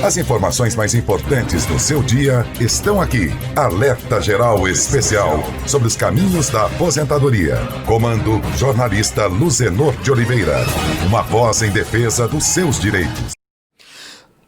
As informações mais importantes do seu dia estão aqui. Alerta Geral Especial sobre os caminhos da aposentadoria. Comando jornalista Luzenor de Oliveira. Uma voz em defesa dos seus direitos.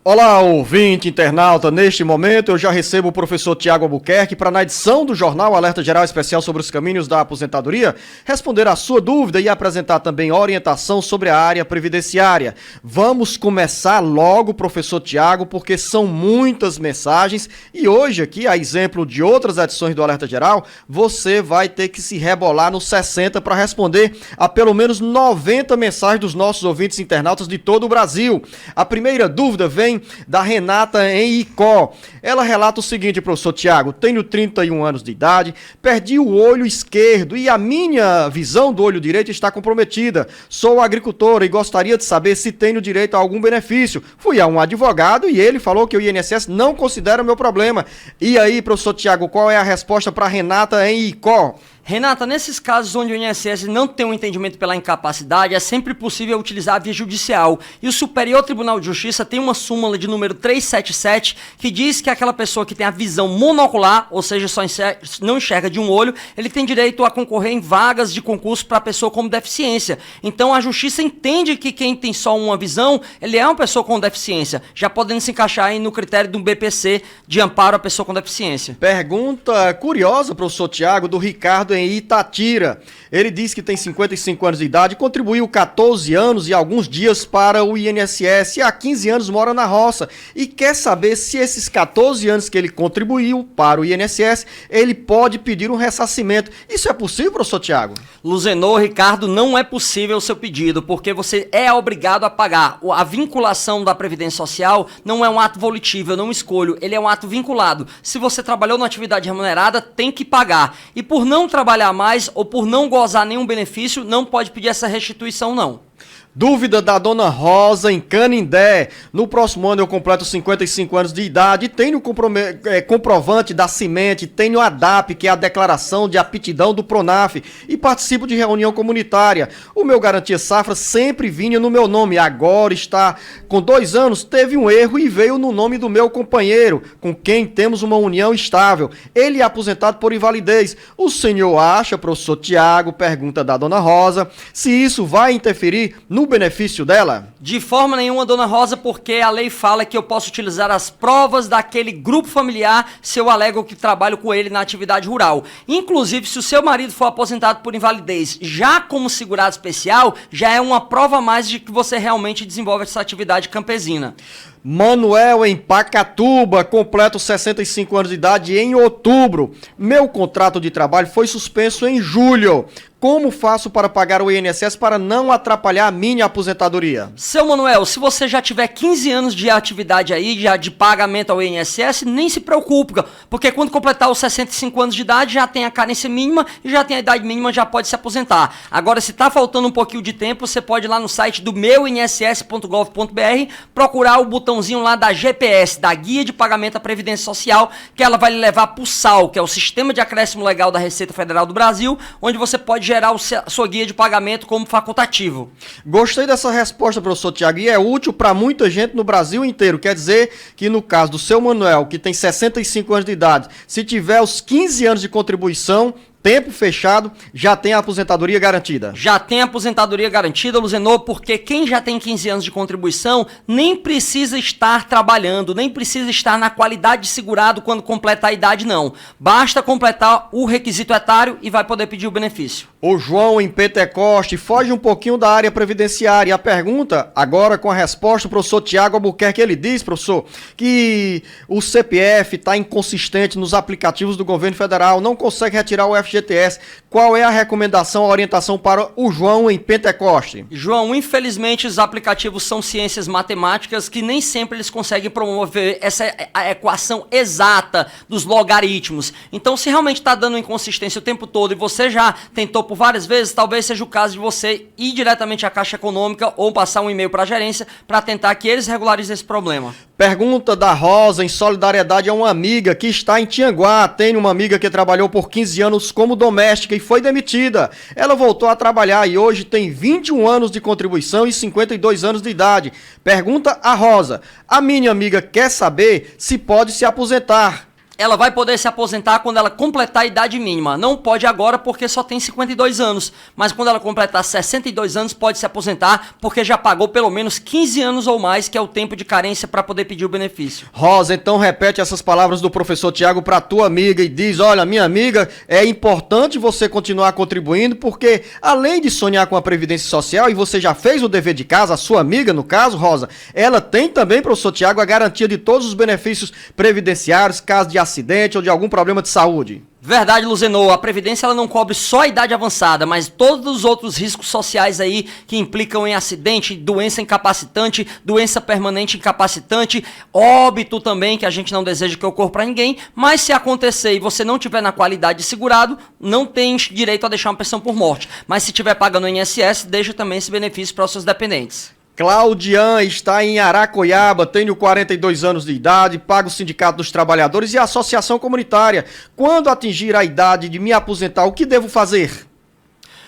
Olá, ouvinte, internauta. Neste momento eu já recebo o professor Tiago Albuquerque para, na edição do jornal Alerta Geral Especial sobre os caminhos da aposentadoria, responder a sua dúvida e apresentar também orientação sobre a área previdenciária. Vamos começar logo, professor Tiago, porque são muitas mensagens e hoje aqui, a exemplo de outras edições do Alerta Geral, você vai ter que se rebolar nos 60 para responder a pelo menos 90 mensagens dos nossos ouvintes internautas de todo o Brasil. A primeira dúvida vem da Renata em Icó. Ela relata o seguinte, professor Tiago: tenho 31 anos de idade, perdi o olho esquerdo e a minha visão do olho direito está comprometida. Sou agricultora e gostaria de saber se tenho direito a algum benefício. Fui a um advogado e ele falou que o INSS não considera o meu problema. E aí, professor Tiago, qual é a resposta para Renata em Icó? Renata, nesses casos onde o INSS não tem um entendimento pela incapacidade, é sempre possível utilizar a via judicial. E o Superior Tribunal de Justiça tem uma súmula de número 377 que diz que aquela pessoa que tem a visão monocular, ou seja, não enxerga de um olho, ele tem direito a concorrer em vagas de concurso para a pessoa com deficiência. Então a Justiça entende que quem tem só uma visão, ele é uma pessoa com deficiência, já podendo se encaixar aí no critério do BPC de amparo à pessoa com deficiência. Pergunta curiosa, professor Tiago, do Ricardo em Itatira. Ele diz que tem 55 anos de idade, contribuiu 14 anos e alguns dias para o INSS e há 15 anos mora na roça e quer saber se esses 14 anos que ele contribuiu para o INSS, ele pode pedir um ressarcimento. Isso é possível, professor Tiago? Luzenor, Ricardo, não é possível o seu pedido, porque você é obrigado a pagar. A vinculação da Previdência Social não é um ato volitivo, eu não escolho, ele é um ato vinculado. Se você trabalhou na atividade remunerada, tem que pagar. E por não trabalhar mais ou por não gozar nenhum benefício, não pode pedir essa restituição, não. Dúvida da dona Rosa em Canindé. No próximo ano eu completo 55 anos de idade, tenho comprovante da Cimente, tenho a DAP, que é a declaração de aptidão do Pronaf, e participo de reunião comunitária. O meu Garantia Safra sempre vinha no meu nome, agora está com 2 anos, teve um erro e veio no nome do meu companheiro, com quem temos uma união estável. Ele é aposentado por invalidez. O senhor acha, professor Tiago, pergunta da dona Rosa, se isso vai interferir no benefício dela? De forma nenhuma, dona Rosa, porque a lei fala que eu posso utilizar as provas daquele grupo familiar se eu alego que trabalho com ele na atividade rural. Inclusive, se o seu marido for aposentado por invalidez já como segurado especial, já é uma prova a mais de que você realmente desenvolve essa atividade campesina. Manuel em Pacatuba, completo 65 anos de idade em outubro. Meu contrato de trabalho foi suspenso em julho. Como faço para pagar o INSS para não atrapalhar a minha aposentadoria? Seu Manuel, se você já tiver 15 anos de atividade aí, já de pagamento ao INSS, nem se preocupe, porque quando completar os 65 anos de idade, já tem a carência mínima e já tem a idade mínima, já pode se aposentar. Agora, se está faltando um pouquinho de tempo, você pode ir lá no site do meuinss.gov.br, procurar o botãozinho lá da GPS, da Guia de Pagamento à Previdência Social, que ela vai lhe levar para o SAL, que é o Sistema de Acréscimo Legal da Receita Federal do Brasil, onde você pode gerar a sua guia de pagamento como facultativo. Gostei dessa resposta, professor Tiago, e é útil para muita gente no Brasil inteiro. Quer dizer que no caso do seu Manuel, que tem 65 anos de idade, se tiver os 15 anos de contribuição, tempo fechado, já tem a aposentadoria garantida. Já tem a aposentadoria garantida, Luzenor, porque quem já tem 15 anos de contribuição nem precisa estar trabalhando, nem precisa estar na qualidade de segurado quando completar a idade, não. Basta completar o requisito etário e vai poder pedir o benefício. O João em Pentecoste foge um pouquinho da área previdenciária. A pergunta, agora com a resposta, o professor Tiago Albuquerque, ele diz, professor, que o CPF está inconsistente nos aplicativos do governo federal, não consegue retirar o FGTS. Qual é a recomendação, a orientação para o João em Pentecoste? João, infelizmente os aplicativos são ciências matemáticas que nem sempre eles conseguem promover essa equação exata dos logaritmos. Então, se realmente está dando inconsistência o tempo todo e você já tentou por várias vezes, talvez seja o caso de você ir diretamente à Caixa Econômica ou passar um e-mail para a gerência para tentar que eles regularizem esse problema. Pergunta da Rosa em solidariedade a uma amiga que está em Tianguá. Tem uma amiga que trabalhou por 15 anos como doméstica e foi demitida. Ela voltou a trabalhar e hoje tem 21 anos de contribuição e 52 anos de idade. Pergunta a Rosa: a minha amiga quer saber se pode se aposentar. Ela vai poder se aposentar quando ela completar a idade mínima. Não pode agora porque só tem 52 anos. Mas quando ela completar 62 anos, pode se aposentar porque já pagou pelo menos 15 anos ou mais, que é o tempo de carência para poder pedir o benefício. Rosa, então repete essas palavras do professor Tiago para tua amiga e diz: olha, minha amiga, é importante você continuar contribuindo porque além de sonhar com a Previdência Social, e você já fez o dever de casa, a sua amiga, no caso, Rosa, ela tem também, professor Tiago, a garantia de todos os benefícios previdenciários, caso de acidente ou de algum problema de saúde. Verdade, Luzenor. A Previdência ela não cobre só a idade avançada, mas todos os outros riscos sociais aí que implicam em acidente, doença incapacitante, doença permanente incapacitante, óbito também, que a gente não deseja que ocorra para ninguém, mas se acontecer e você não tiver na qualidade de segurado, não tem direito a deixar uma pensão por morte. Mas se tiver pagando o INSS, deixa também esse benefício para os seus dependentes. Claudian está em Aracoiaba, tenho 42 anos de idade, pago o Sindicato dos Trabalhadores e a Associação Comunitária. Quando atingir a idade de me aposentar, o que devo fazer?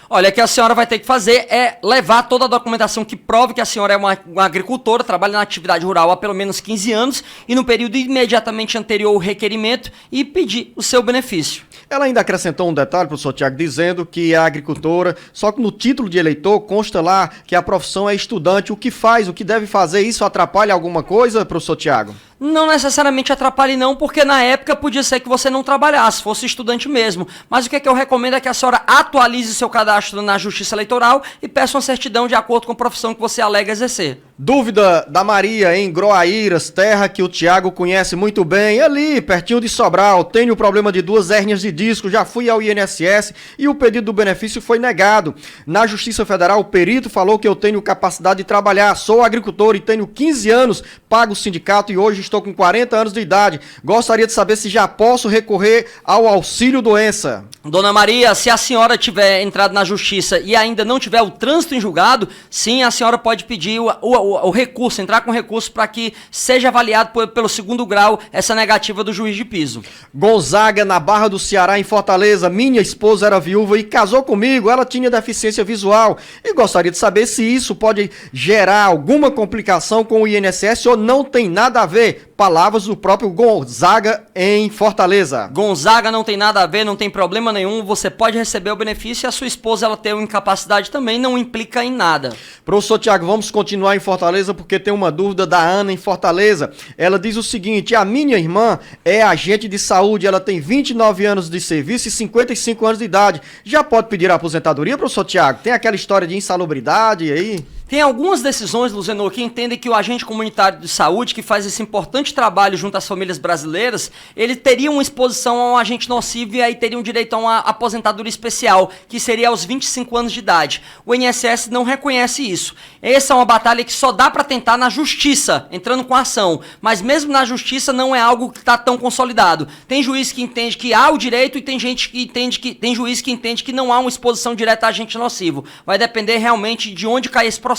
Olha, o que a senhora vai ter que fazer é levar toda a documentação que prove que a senhora é uma agricultora, trabalha na atividade rural há pelo menos 15 anos e no período imediatamente anterior ao requerimento e pedir o seu benefício. Ela ainda acrescentou um detalhe, professor Tiago, dizendo que é agricultora, só que no título de eleitor consta lá que a profissão é estudante. O que faz, o que deve fazer, isso atrapalha alguma coisa, professor Tiago? Não necessariamente atrapalhe não, porque na época podia ser que você não trabalhasse, fosse estudante mesmo. Mas o que eu recomendo é que a senhora atualize seu cadastro na Justiça Eleitoral e peça uma certidão de acordo com a profissão que você alega exercer. Dúvida da Maria em Groaíras, terra que o Tiago conhece muito bem, ali pertinho de Sobral. Tenho problema de 2 hérnias de disco, já fui ao INSS e o pedido do benefício foi negado. Na Justiça Federal, o perito falou que eu tenho capacidade de trabalhar, sou agricultor e tenho 15 anos, pago o sindicato e hoje estou com 40 anos de idade. Gostaria de saber se já posso recorrer ao auxílio-doença. Dona Maria, se a senhora tiver entrado na Justiça e ainda não tiver o trânsito em julgado, sim, a senhora pode pedir o recurso, entrar com recurso para que seja avaliado pelo 2º grau essa negativa do juiz de piso. Gonzaga, na Barra do Ceará, em Fortaleza. Minha esposa era viúva e casou comigo. Ela tinha deficiência visual e gostaria de saber se isso pode gerar alguma complicação com o INSS ou não tem nada a ver. Palavras do próprio Gonzaga em Fortaleza. Gonzaga, não tem nada a ver, não tem problema nenhum. Você pode receber o benefício e a sua esposa ela ter uma incapacidade também, não implica em nada. Professor Tiago, vamos continuar em Fortaleza porque tem uma dúvida da Ana em Fortaleza. Ela diz o seguinte: a minha irmã é agente de saúde, ela tem 29 anos de serviço e 55 anos de idade. Já pode pedir a aposentadoria, professor Tiago? Tem aquela história de insalubridade aí? Tem algumas decisões, Luzenor, que entendem que o agente comunitário de saúde, que faz esse importante trabalho junto às famílias brasileiras, ele teria uma exposição a um agente nocivo e aí teria um direito a uma aposentadoria especial, que seria aos 25 anos de idade. O INSS não reconhece isso. Essa é uma batalha que só dá para tentar na justiça, entrando com ação. Mas mesmo na justiça não é algo que está tão consolidado. Tem juiz que entende que há o direito e tem gente que entende que tem juiz que entende que não há uma exposição direta a agente nocivo. Vai depender realmente de onde cai esse processo.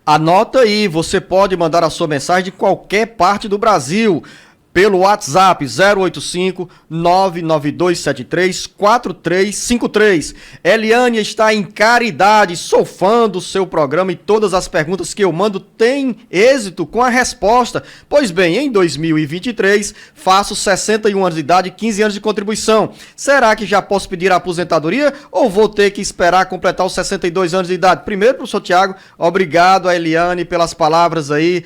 Anota aí, você pode mandar a sua mensagem de qualquer parte do Brasil pelo WhatsApp 085-99273-4353. Eliane está em Caridade, sou fã do seu programa e todas as perguntas que eu mando têm êxito com a resposta. Pois bem, em 2023 faço 61 anos de idade e 15 anos de contribuição. Será que já posso pedir a aposentadoria ou vou ter que esperar completar os 62 anos de idade? Primeiro, professor Tiago, obrigado a Eliane pelas palavras aí,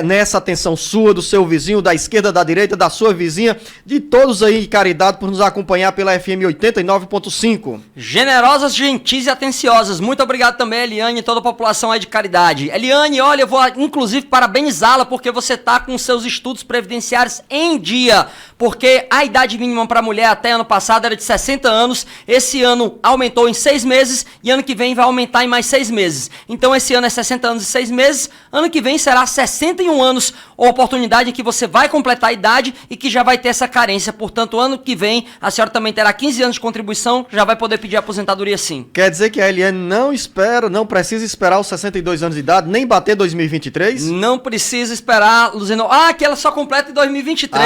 nessa atenção sua, do seu vizinho, da esquerda, da direita, da sua vizinha, de todos aí, Caridade, por nos acompanhar pela FM 89.5. Generosas, gentis e atenciosas. Muito obrigado também, Eliane, e toda a população aí de Caridade. Eliane, olha, eu vou inclusive parabenizá-la porque você está com seus estudos previdenciários em dia, porque a idade mínima para mulher até ano passado era de 60 anos, esse ano aumentou em 6 meses e ano que vem vai aumentar em mais 6 meses. Então esse ano é 60 anos e 6 meses, ano que vem será 61 anos, a oportunidade em que você vai completar completar a idade e que já vai ter essa carência. Portanto, ano que vem, a senhora também terá 15 anos de contribuição, já vai poder pedir aposentadoria sim. Quer dizer que a Eliane não precisa esperar os 62 anos de idade, nem bater 2023? Não precisa esperar, Luzenor. Que ela só completa em 2023,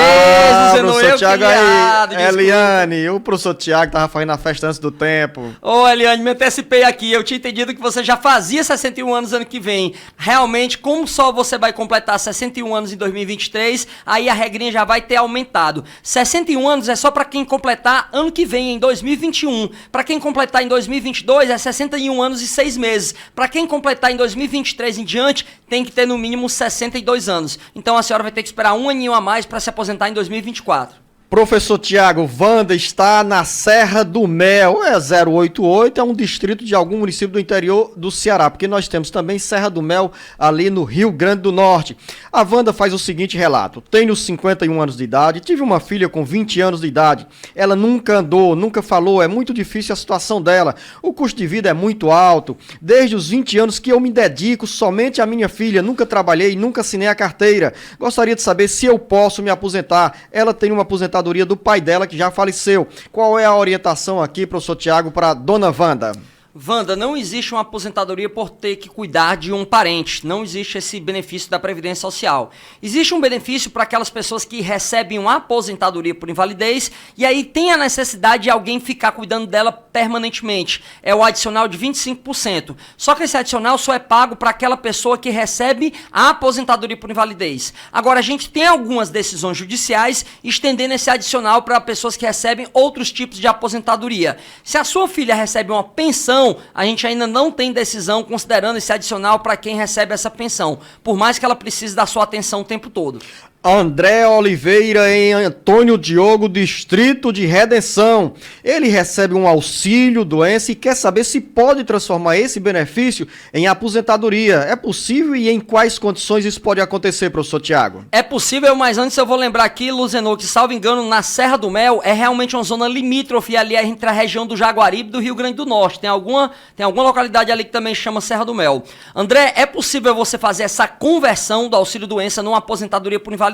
Luzenor. Professor Tiago aí, Eliane, o professor Tiago tava fazendo a festa antes do tempo. Ô, Eliane, me antecipei aqui, eu tinha entendido que você já fazia 61 anos ano que vem. Realmente, como só você vai completar 61 anos em 2023, aí a regrinha já vai ter aumentado. 61 anos é só para quem completar ano que vem, em 2021. Para quem completar em 2022 é 61 anos e 6 meses. Para quem completar em 2023 em diante, tem que ter no mínimo 62 anos. Então a senhora vai ter que esperar um aninho a mais para se aposentar em 2024. Professor Tiago, Wanda está na Serra do Mel, 088, é um distrito de algum município do interior do Ceará, porque nós temos também Serra do Mel ali no Rio Grande do Norte. A Wanda faz o seguinte relato: tenho 51 anos de idade, tive uma filha com 20 anos de idade, ela nunca andou, nunca falou, é muito difícil a situação dela, o custo de vida é muito alto, desde os 20 anos que eu me dedico somente à minha filha, nunca trabalhei, nunca assinei a carteira, gostaria de saber se eu posso me aposentar, ela tem uma aposentadoria do pai dela que já faleceu. Qual é a orientação aqui, professor Tiago, para dona Wanda? Wanda, não existe uma aposentadoria por ter que cuidar de um parente. Não existe esse benefício da Previdência Social. Existe um benefício para aquelas pessoas que recebem uma aposentadoria por invalidez e aí tem a necessidade de alguém ficar cuidando dela permanentemente. É o adicional de 25%. Só que esse adicional só é pago para aquela pessoa que recebe a aposentadoria por invalidez. Agora, a gente tem algumas decisões judiciais estendendo esse adicional para pessoas que recebem outros tipos de aposentadoria. Se a sua filha recebe uma pensão, a gente ainda não tem decisão considerando esse adicional para quem recebe essa pensão, por mais que ela precise da sua atenção o tempo todo. André Oliveira em Antônio Diogo, Distrito de Redenção. Ele recebe um auxílio doença e quer saber se pode transformar esse benefício em aposentadoria. É possível e em quais condições isso pode acontecer, professor Tiago? É possível, mas antes eu vou lembrar aqui, Luzenor, que salvo engano, na Serra do Mel é realmente uma zona limítrofe ali entre a região do Jaguaribe e do Rio Grande do Norte. Tem alguma localidade ali que também chama Serra do Mel. André, é possível você fazer essa conversão do auxílio doença numa aposentadoria por invalidez?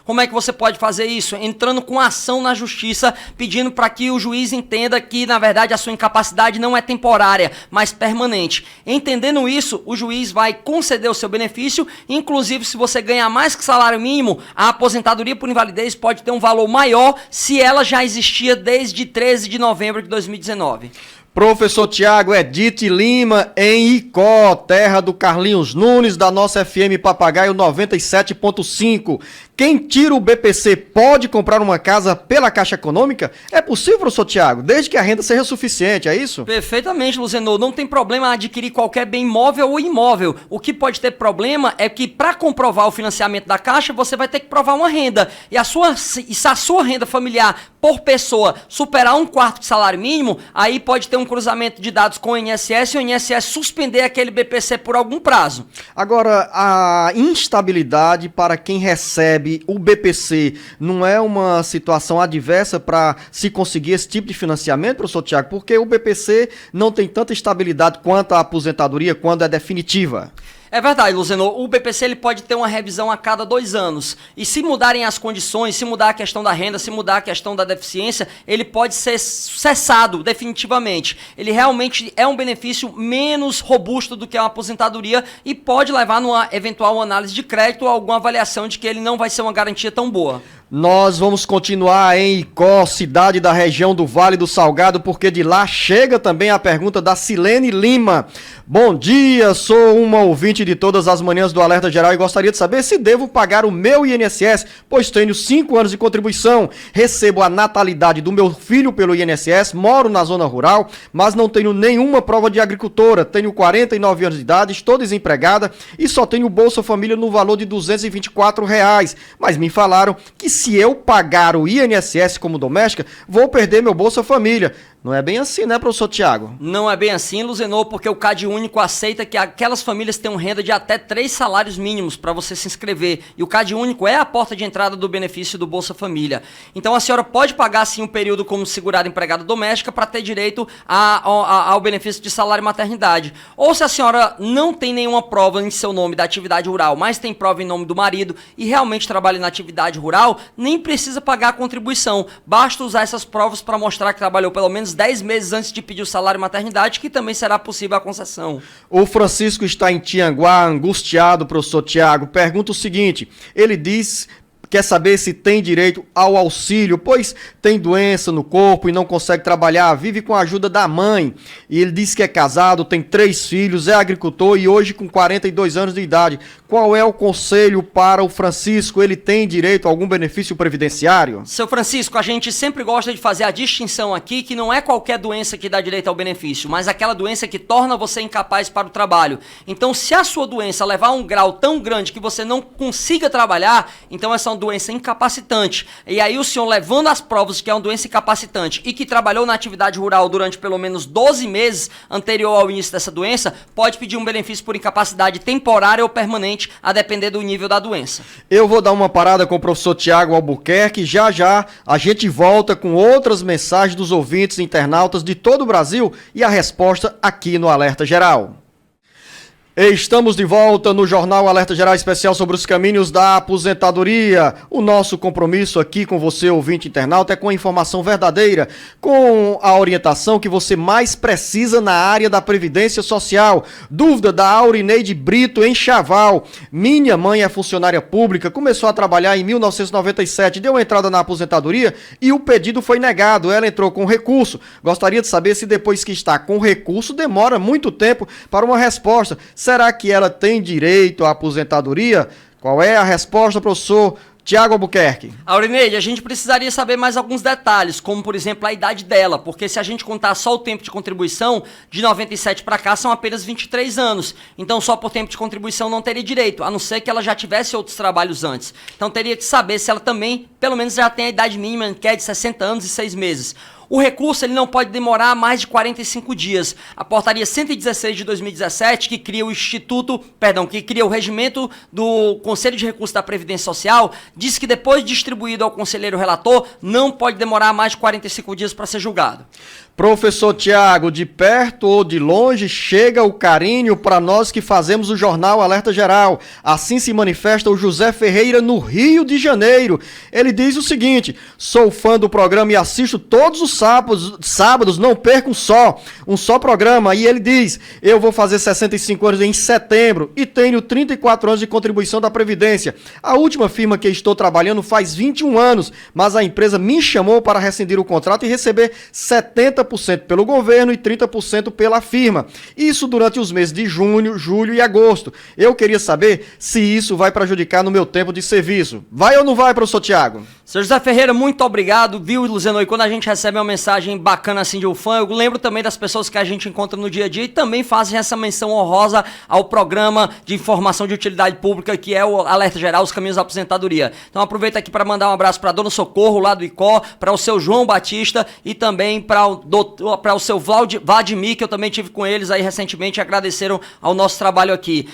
Como é que você pode fazer isso? Entrando com ação na justiça, pedindo para que o juiz entenda que, na verdade, a sua incapacidade não é temporária, mas permanente. Entendendo isso, o juiz vai conceder o seu benefício, inclusive se você ganhar mais que salário mínimo, a aposentadoria por invalidez pode ter um valor maior se ela já existia desde 13 de novembro de 2019. Professor Tiago, Edith Lima, em Icó, terra do Carlinhos Nunes, da nossa FM Papagaio 97.5. Quem tira o BPC pode comprar uma casa pela Caixa Econômica? É possível, professor Tiago, desde que a renda seja suficiente, é isso? Perfeitamente, Luzenor. Não tem problema adquirir qualquer bem móvel ou imóvel. O que pode ter problema é que, para comprovar o financiamento da Caixa, você vai ter que provar uma renda. Se a sua renda familiar por pessoa superar 1/4 de salário mínimo, aí pode ter um cruzamento de dados com o INSS e o INSS suspender aquele BPC por algum prazo. Agora, a instabilidade para quem recebe o BPC não é uma situação adversa para se conseguir esse tipo de financiamento, professor Tiago? Porque o BPC não tem tanta estabilidade quanto a aposentadoria quando é definitiva. É verdade, Luzenor. O BPC ele pode ter uma revisão a cada 2 anos. E se mudarem as condições, se mudar a questão da renda, se mudar a questão da deficiência, ele pode ser cessado definitivamente. Ele realmente é um benefício menos robusto do que uma aposentadoria e pode levar numa eventual análise de crédito ou alguma avaliação de que ele não vai ser uma garantia tão boa. Nós vamos continuar em Icó, cidade da região do Vale do Salgado, porque de lá chega também a pergunta da Silene Lima. Bom dia, sou uma ouvinte de todas as manhãs do Alerta Geral e gostaria de saber se devo pagar o meu INSS, pois tenho 5 anos de contribuição, recebo a natalidade do meu filho pelo INSS, moro na zona rural, mas não tenho nenhuma prova de agricultora, tenho 49 anos de idade, estou desempregada e só tenho Bolsa Família no valor de R$224, mas me falaram que se eu pagar o INSS como doméstica, vou perder meu Bolsa Família. Não é bem assim, né, professor Tiago? Não é bem assim, Luzenor, porque o CadÚnico aceita que aquelas famílias tenham renda de até 3 salários mínimos para você se inscrever. E o CadÚnico é a porta de entrada do benefício do Bolsa Família. Então a senhora pode pagar sim um período como segurada empregada doméstica para ter direito ao benefício de salário e maternidade. Ou se a senhora não tem nenhuma prova em seu nome da atividade rural, mas tem prova em nome do marido e realmente trabalha na atividade rural, nem precisa pagar a contribuição. Basta usar essas provas para mostrar que trabalhou pelo menos 10 meses antes de pedir o salário e maternidade, que também será possível a concessão. O Francisco está em Tianguá, angustiado, professor Tiago. Pergunta o seguinte, ele diz... Quer saber se tem direito ao auxílio, pois tem doença no corpo e não consegue trabalhar, vive com a ajuda da mãe. E ele diz que é casado, tem 3 filhos, é agricultor e hoje com 42 anos de idade. Qual é o conselho para o Francisco? Ele tem direito a algum benefício previdenciário? Seu Francisco, a gente sempre gosta de fazer a distinção aqui que não é qualquer doença que dá direito ao benefício, mas aquela doença que torna você incapaz para o trabalho. Então, se a sua doença levar a um grau tão grande que você não consiga trabalhar, então essa é uma doença incapacitante. E aí o senhor, levando as provas que é uma doença incapacitante e que trabalhou na atividade rural durante pelo menos 12 meses anterior ao início dessa doença, pode pedir um benefício por incapacidade temporária ou permanente, a depender do nível da doença. Eu vou dar uma parada com o professor Tiago Albuquerque. Já já a gente volta com outras mensagens dos ouvintes internautas de todo o Brasil e a resposta aqui no Alerta Geral. Estamos de volta no Jornal Alerta Geral Especial sobre os caminhos da aposentadoria. O nosso compromisso aqui com você, ouvinte internauta, é com a informação verdadeira, com a orientação que você mais precisa na área da Previdência Social. Dúvida da Aurineide Brito, em Chaval. Minha mãe é funcionária pública, começou a trabalhar em 1997, deu entrada na aposentadoria e o pedido foi negado. Ela entrou com recurso. Gostaria de saber se depois que está com recurso demora muito tempo para uma resposta. Será que ela tem direito à aposentadoria? Qual é a resposta, professor Tiago Albuquerque? Aurineide, a gente precisaria saber mais alguns detalhes, como por exemplo a idade dela, porque se a gente contar só o tempo de contribuição, de 97 para cá são apenas 23 anos, então só por tempo de contribuição não teria direito, a não ser que ela já tivesse outros trabalhos antes. Então teria que saber se ela também, pelo menos já tem a idade mínima, que é de 60 anos e 6 meses. O recurso ele não pode demorar mais de 45 dias. A portaria 116 de 2017, que cria o regimento do Conselho de Recursos da Previdência Social, diz que depois distribuído ao conselheiro relator, não pode demorar mais de 45 dias para ser julgado. Professor Tiago, de perto ou de longe, chega o carinho para nós que fazemos o Jornal Alerta Geral. Assim se manifesta o José Ferreira no Rio de Janeiro. Ele diz o seguinte: sou fã do programa e assisto todos os sábados, não perco um só programa. E ele diz, eu vou fazer 65 anos em setembro e tenho 34 anos de contribuição da Previdência. A última firma que estou trabalhando faz 21 anos, mas a empresa me chamou para rescindir o contrato e receber 70% pelo governo e 30% pela firma. Isso durante os meses de junho, julho e agosto. Eu queria saber se isso vai prejudicar no meu tempo de serviço. Vai ou não vai, professor Tiago? Seu José Ferreira, muito obrigado, viu, Luziano? E quando a gente recebe uma mensagem bacana assim de um fã, eu lembro também das pessoas que a gente encontra no dia a dia e também fazem essa menção honrosa ao programa de informação de utilidade pública, que é o Alerta Geral, os Caminhos da Aposentadoria. Então aproveito aqui para mandar um abraço para a Dona Socorro, lá do ICO, para o seu João Batista e também para o seu Vladimir, que eu também tive com eles aí recentemente e agradeceram ao nosso trabalho aqui.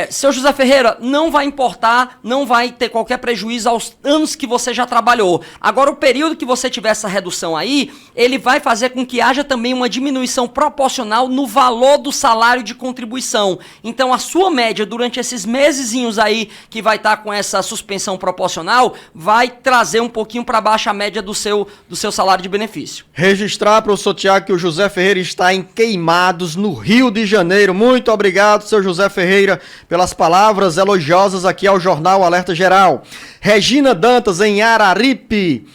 Seu José Ferreira, não vai importar, não vai ter qualquer prejuízo aos anos que você já trabalhou. Agora, o período que você tiver essa redução aí, ele vai fazer com que haja também uma diminuição proporcional no valor do salário de contribuição. Então, a sua média durante esses mesezinhos aí que vai estar com essa suspensão proporcional, vai trazer um pouquinho para baixo a média do seu salário de benefício. Registrar, professor Tiago, que o José Ferreira está em Queimados, no Rio de Janeiro. Muito obrigado, seu José Ferreira, pelas palavras elogiosas aqui ao Jornal Alerta Geral. Regina Dantas, em Araripe,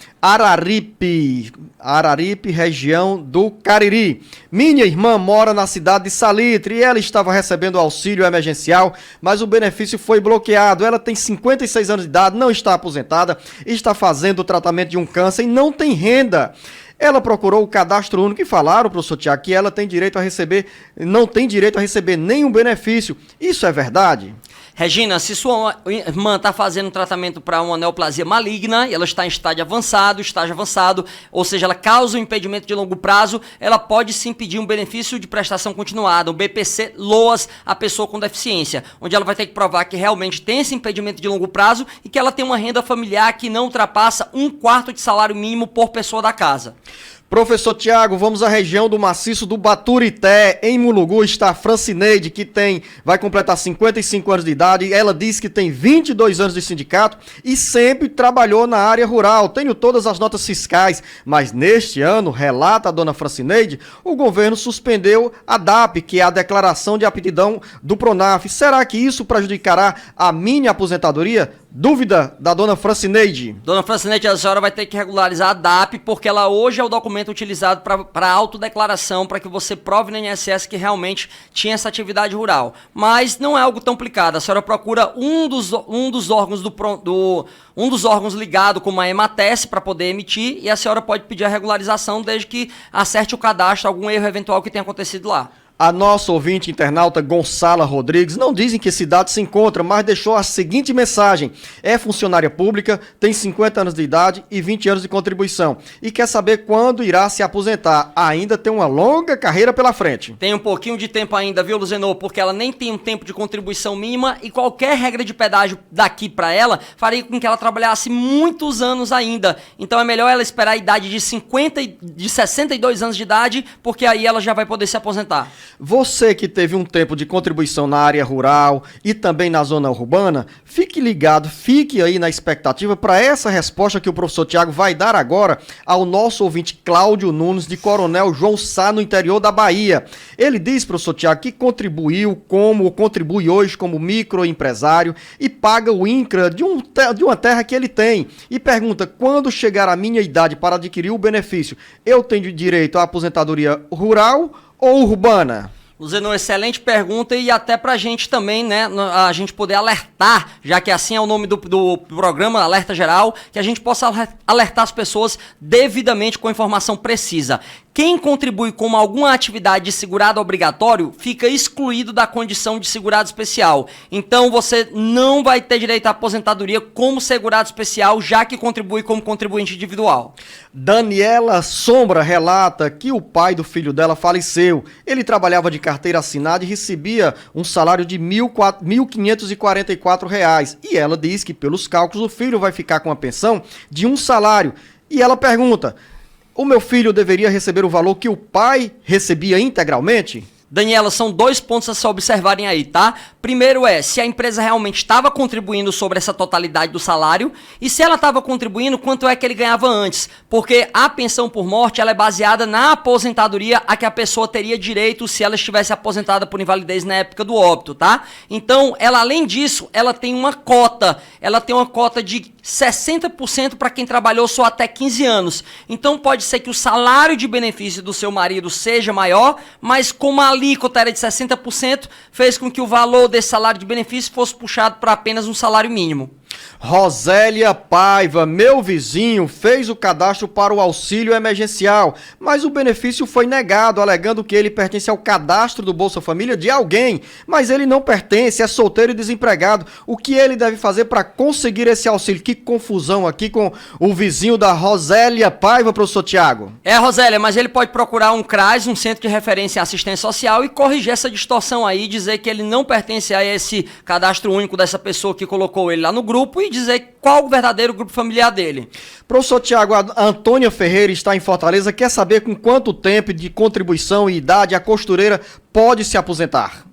região do Cariri. Minha irmã mora na cidade de Salitre e ela estava recebendo auxílio emergencial, mas o benefício foi bloqueado. Ela tem 56 anos de idade, não está aposentada, está fazendo o tratamento de um câncer e não tem renda. Ela procurou o cadastro único e falaram, professor Tiago, que ela tem direito a receber, não tem direito a receber nenhum benefício. Isso é verdade? Regina, se sua irmã está fazendo tratamento para uma neoplasia maligna, e ela está em estágio avançado, ou seja, ela causa um impedimento de longo prazo, ela pode sim pedir um benefício de prestação continuada, o BPC LOAS, a pessoa com deficiência, onde ela vai ter que provar que realmente tem esse impedimento de longo prazo e que ela tem uma renda familiar que não ultrapassa 1/4 de salário mínimo por pessoa da casa. Professor Tiago, vamos à região do maciço do Baturité. Em Mulugu está a Francineide, que vai completar 55 anos de idade. Ela diz que tem 22 anos de sindicato e sempre trabalhou na área rural. Tenho todas as notas fiscais, mas neste ano, relata a dona Francineide, o governo suspendeu a DAP, que é a Declaração de Aptidão do Pronaf. Será que isso prejudicará a minha aposentadoria? Dúvida da dona Francineide. Dona Francineide, a senhora vai ter que regularizar a DAP, porque ela hoje é o documento utilizado para autodeclaração, para que você prove no INSS que realmente tinha essa atividade rural. Mas não é algo tão complicado. A senhora procura um dos órgãos ligado como a EMATES para poder emitir, e a senhora pode pedir a regularização desde que acerte o cadastro, algum erro eventual que tenha acontecido lá. A nossa ouvinte internauta Gonçala Rodrigues não diz em que cidade se encontra, mas deixou a seguinte mensagem: é funcionária pública, tem 50 anos de idade e 20 anos de contribuição e quer saber quando irá se aposentar. Ainda tem uma longa carreira pela frente. Tem um pouquinho de tempo ainda, viu, Luzenor? Porque ela nem tem um tempo de contribuição mínima e qualquer regra de pedágio daqui para ela faria com que ela trabalhasse muitos anos ainda. Então é melhor ela esperar a idade de 62 anos de idade, porque aí ela já vai poder se aposentar. Você que teve um tempo de contribuição na área rural e também na zona urbana, fique ligado, fique aí na expectativa para essa resposta que o professor Tiago vai dar agora ao nosso ouvinte Cláudio Nunes, de Coronel João Sá, no interior da Bahia. Ele diz, professor Tiago, que contribui hoje como microempresário e paga o INCRA de uma terra que ele tem. E pergunta: quando chegar a minha idade para adquirir o benefício, eu tenho direito à aposentadoria rural ou urbana? Luzenor, excelente pergunta, e até pra gente também, né, a gente poder alertar, já que assim é o nome do programa, Alerta Geral, que a gente possa alertar as pessoas devidamente com informação precisa. Quem contribui com alguma atividade de segurado obrigatório fica excluído da condição de segurado especial. Então você não vai ter direito à aposentadoria como segurado especial, já que contribui como contribuinte individual. Daniela Sombra relata que o pai do filho dela faleceu. Ele trabalhava de carteira assinada e recebia um salário de R$ 1.544. E ela diz que, pelos cálculos, o filho vai ficar com a pensão de um salário. E ela pergunta: o meu filho deveria receber o valor que o pai recebia integralmente? Daniela, são 2 pontos a se observarem aí, tá? Primeiro é se a empresa realmente estava contribuindo sobre essa totalidade do salário, e se ela estava contribuindo, quanto é que ele ganhava antes. Porque a pensão por morte, ela é baseada na aposentadoria a que a pessoa teria direito se ela estivesse aposentada por invalidez na época do óbito, tá? Então, ela, além disso, ela tem uma cota. Ela tem uma cota de 60% para quem trabalhou só até 15 anos. Então, pode ser que o salário de benefício do seu marido seja maior, mas como a alíquota era de 60%, fez com que o valor desse salário de benefício fosse puxado para apenas um salário mínimo. Rosélia Paiva, meu vizinho, fez o cadastro para o auxílio emergencial, mas o benefício foi negado, alegando que ele pertence ao cadastro do Bolsa Família de alguém, mas ele não pertence, é solteiro e desempregado. O que ele deve fazer para conseguir esse auxílio? Que confusão aqui com o vizinho da Rosélia Paiva, professor Tiago. É, Rosélia, mas ele pode procurar um CRAS, um Centro de Referência e Assistência Social, e corrigir essa distorção aí, dizer que ele não pertence a esse cadastro único dessa pessoa que colocou ele lá no grupo, e dizer qual o verdadeiro grupo familiar dele. Professor Tiago, a Antônia Ferreira está em Fortaleza, quer saber com quanto tempo de contribuição e idade a costureira pode se aposentar.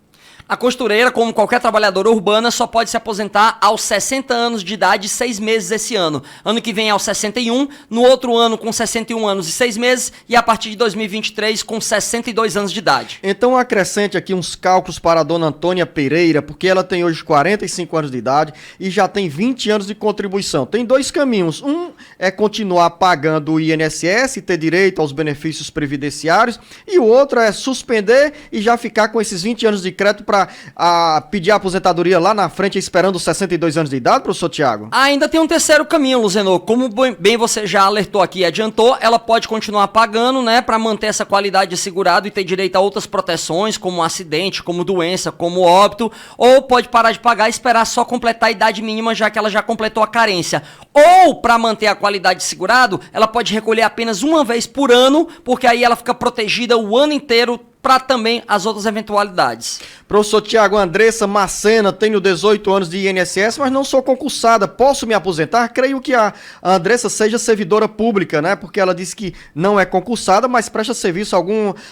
A costureira, como qualquer trabalhadora urbana, só pode se aposentar aos 60 anos de idade e 6 meses esse ano. Ano que vem aos 61, no outro ano com 61 anos e 6 meses e a partir de 2023 com 62 anos de idade. Então acrescente aqui uns cálculos para a dona Antônia Pereira, porque ela tem hoje 45 anos de idade e já tem 20 anos de contribuição. Tem 2 caminhos. Um é continuar pagando o INSS e ter direito aos benefícios previdenciários, e o outro é suspender e já ficar com esses 20 anos de crédito para a pedir a aposentadoria lá na frente esperando os 62 anos de idade, professor Tiago? Ainda tem um terceiro caminho, Luzenor. Como bem você já alertou aqui e adiantou, ela pode continuar pagando, né, para manter essa qualidade de segurado e ter direito a outras proteções, como acidente, como doença, como óbito, ou pode parar de pagar e esperar só completar a idade mínima, já que ela já completou a carência. Ou, para manter a qualidade de segurado, ela pode recolher apenas uma vez por ano, porque aí ela fica protegida o ano inteiro para também as outras eventualidades. Professor Tiago, Andressa Macena, tenho 18 anos de INSS, mas não sou concursada. Posso me aposentar? Creio que a Andressa seja servidora pública, né? Porque ela disse que não é concursada, mas presta serviço a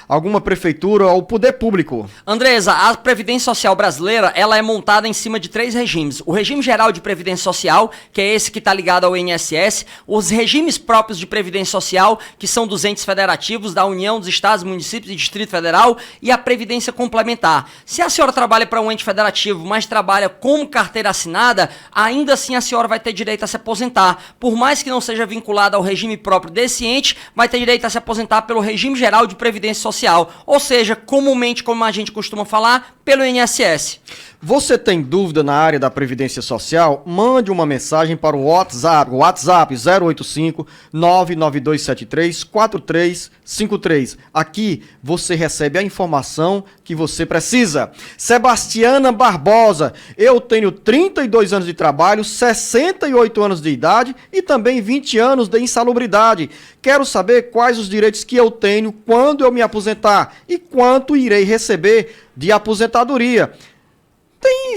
alguma prefeitura ou poder público. Andressa, a Previdência Social brasileira, ela é montada em cima de 3 regimes. O regime geral de Previdência Social, que é esse que está ligado ao INSS, os regimes próprios de Previdência Social, que são dos entes federativos, da União, dos Estados, Municípios e Distrito Federal, e a Previdência Complementar. Se a senhora trabalha para um ente federativo, mas trabalha como carteira assinada, ainda assim a senhora vai ter direito a se aposentar. Por mais que não seja vinculada ao regime próprio desse ente, vai ter direito a se aposentar pelo regime geral de Previdência Social, ou seja, comumente, como a gente costuma falar, pelo INSS. Você tem dúvida na área da Previdência Social? Mande uma mensagem para o WhatsApp 085 99273 4353. Aqui você recebe a informação que você precisa. Sebastiana Barbosa, eu tenho 32 anos de trabalho, 68 anos de idade e também 20 anos de insalubridade. Quero saber quais os direitos que eu tenho quando eu me aposentar e quanto irei receber de aposentadoria.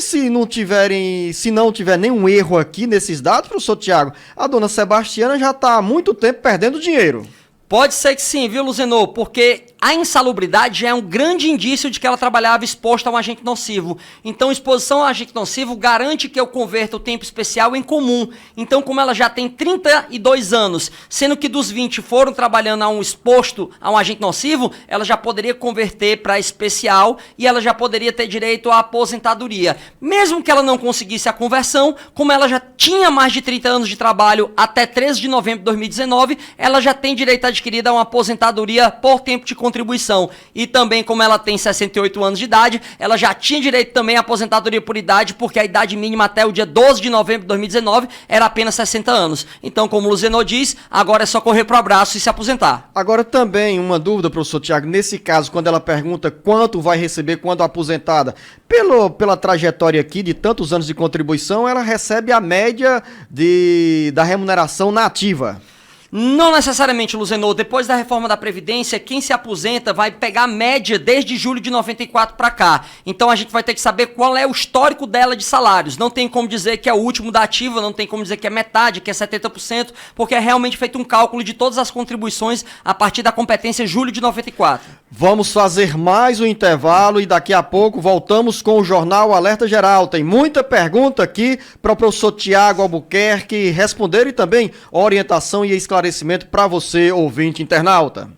Se não tiver nenhum erro aqui nesses dados, professor Tiago, a dona Sebastiana já está há muito tempo perdendo dinheiro. Pode ser que sim, viu, Luzenor? Porque a insalubridade já é um grande indício de que ela trabalhava exposta a um agente nocivo. Então, exposição ao agente nocivo garante que eu converta o tempo especial em comum. Então, como ela já tem 32 anos, sendo que dos 20 foram trabalhando exposto a um agente nocivo, ela já poderia converter para especial e ela já poderia ter direito à aposentadoria. Mesmo que ela não conseguisse a conversão, como ela já tinha mais de 30 anos de trabalho até 13 de novembro de 2019, ela já tem direito a adquirida uma aposentadoria por tempo de contribuição. E também, como ela tem 68 anos de idade, ela já tinha direito também à aposentadoria por idade, porque a idade mínima até o dia 12 de novembro de 2019 era apenas 60 anos. Então, como o Luzenor diz, agora é só correr pro abraço e se aposentar. Agora também uma dúvida, professor Tiago, nesse caso, quando ela pergunta quanto vai receber quando aposentada, pela trajetória aqui de tantos anos de contribuição, ela recebe a média da remuneração nativa. Não necessariamente, Luzenor. Depois da reforma da Previdência, quem se aposenta vai pegar a média desde julho de 94 para cá. Então a gente vai ter que saber qual é o histórico dela de salários. Não tem como dizer que é o último da ativa, não tem como dizer que é metade, que é 70%, porque é realmente feito um cálculo de todas as contribuições a partir da competência julho de 94. Vamos fazer mais um intervalo e daqui a pouco voltamos com o Jornal Alerta Geral. Tem muita pergunta aqui para o professor Tiago Albuquerque responder e também orientação e esclarecimento para você, ouvinte internauta.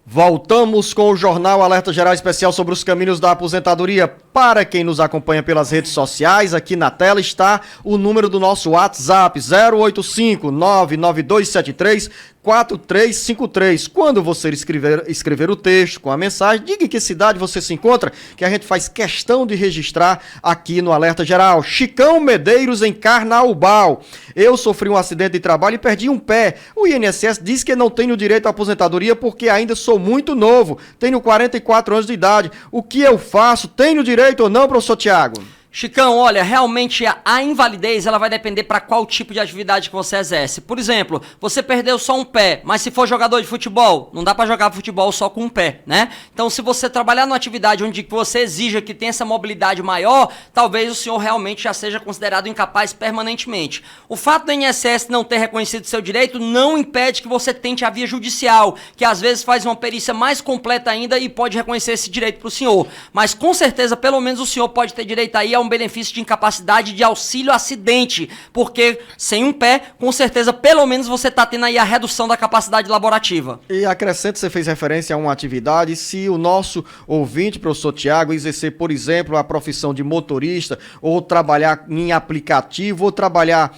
Voltamos com o Jornal Alerta Geral Especial sobre os caminhos da aposentadoria. Para quem nos acompanha pelas redes sociais, aqui na tela está o número do nosso WhatsApp, 085 99273 4353. Quando você escrever o texto com a mensagem, diga em que cidade você se encontra, que a gente faz questão de registrar aqui no Alerta Geral. Chicão Medeiros, em Carnaubal. Eu sofri um acidente de trabalho e perdi um pé. O INSS diz que não tenho direito à aposentadoria porque ainda sou muito novo. Tenho 44 anos de idade. O que eu faço? Tenho direito ou não, professor Tiago? Chicão, olha, realmente a invalidez ela vai depender para qual tipo de atividade que você exerce. Por exemplo, você perdeu só um pé, mas se for jogador de futebol, não dá para jogar futebol só com um pé, né? Então, se você trabalhar numa atividade onde você exija que tenha essa mobilidade maior, talvez o senhor realmente já seja considerado incapaz permanentemente. O fato do INSS não ter reconhecido seu direito não impede que você tente a via judicial, que às vezes faz uma perícia mais completa ainda e pode reconhecer esse direito para o senhor. Mas com certeza, pelo menos o senhor pode ter direito aí a um benefício de incapacidade de auxílio acidente, porque sem um pé, com certeza, pelo menos você está tendo aí a redução da capacidade laborativa. E acrescento, você fez referência a uma atividade, se o nosso ouvinte, professor Tiago, exercer, por exemplo, a profissão de motorista, ou trabalhar em aplicativo, ou trabalhar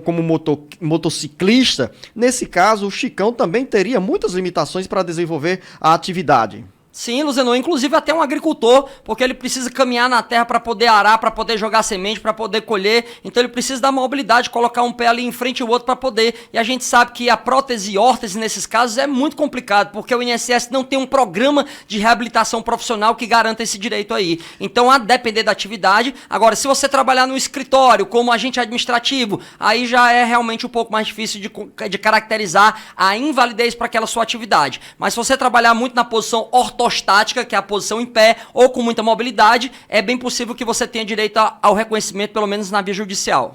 como motociclista, nesse caso, o Chicão também teria muitas limitações para desenvolver a atividade. Sim, Luzenor, inclusive até um agricultor, porque ele precisa caminhar na terra para poder arar, para poder jogar semente, para poder colher, então ele precisa da mobilidade, colocar um pé ali em frente ao outro para poder, e a gente sabe que a prótese e órtese nesses casos é muito complicado, porque o INSS não tem um programa de reabilitação profissional que garanta esse direito aí, então a depender da atividade. Agora, se você trabalhar no escritório como agente administrativo, aí já é realmente um pouco mais difícil de caracterizar a invalidez para aquela sua atividade, mas se você trabalhar muito na posição ortostática, que é a posição em pé, ou com muita mobilidade, é bem possível que você tenha direito ao reconhecimento, pelo menos na via judicial.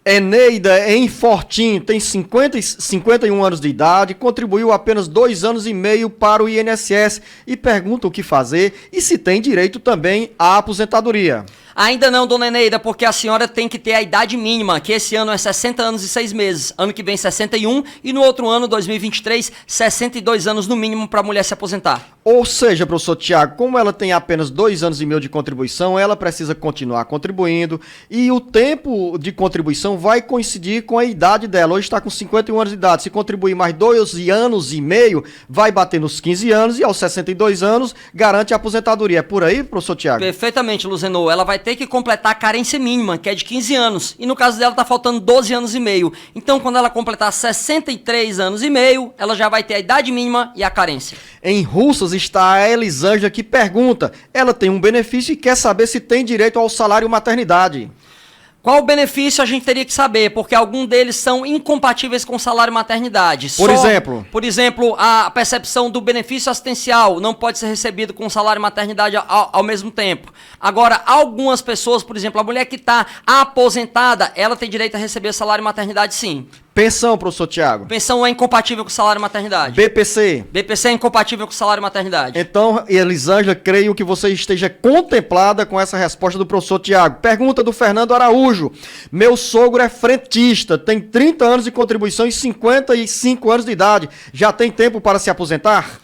Eneida em Fortim, tem 51 anos de idade, contribuiu apenas 2 anos e meio para o INSS e pergunta o que fazer e se tem direito também à aposentadoria. Ainda não, dona Eneida, porque a senhora tem que ter a idade mínima, que esse ano é 60 anos e 6 meses, ano que vem 61 e no outro ano, 2023, 62 anos no mínimo para a mulher se aposentar. Ou seja, professor Tiago, como ela tem apenas 2 anos e meio de contribuição, ela precisa continuar contribuindo e o tempo de contribuição vai coincidir com a idade dela. Hoje está com 51 anos de idade, se contribuir mais 2 anos e meio, vai bater nos 15 anos e aos 62 anos garante a aposentadoria. É por aí, professor Tiago? Perfeitamente, Luzenor. Ela vai ter que completar a carência mínima, que é de 15 anos. E no caso dela tá faltando 12 anos e meio. Então, quando ela completar 63 anos e meio, ela já vai ter a idade mínima e a carência. Em Russas está a Elisângela que pergunta. Ela tem um benefício e quer saber se tem direito ao salário maternidade. Qual o benefício a gente teria que saber, porque alguns deles são incompatíveis com salário maternidade. Por exemplo, a percepção do benefício assistencial não pode ser recebido com salário maternidade ao mesmo tempo. Agora, algumas pessoas, por exemplo, a mulher que está aposentada, ela tem direito a receber salário maternidade sim. Pensão, professor Tiago. Pensão é incompatível com salário maternidade. BPC. BPC é incompatível com salário maternidade. Então, Elisângela, creio que você esteja contemplada com essa resposta do professor Tiago. Pergunta do Fernando Araújo. Meu sogro é frentista, tem 30 anos de contribuição e 55 anos de idade. Já tem tempo para se aposentar?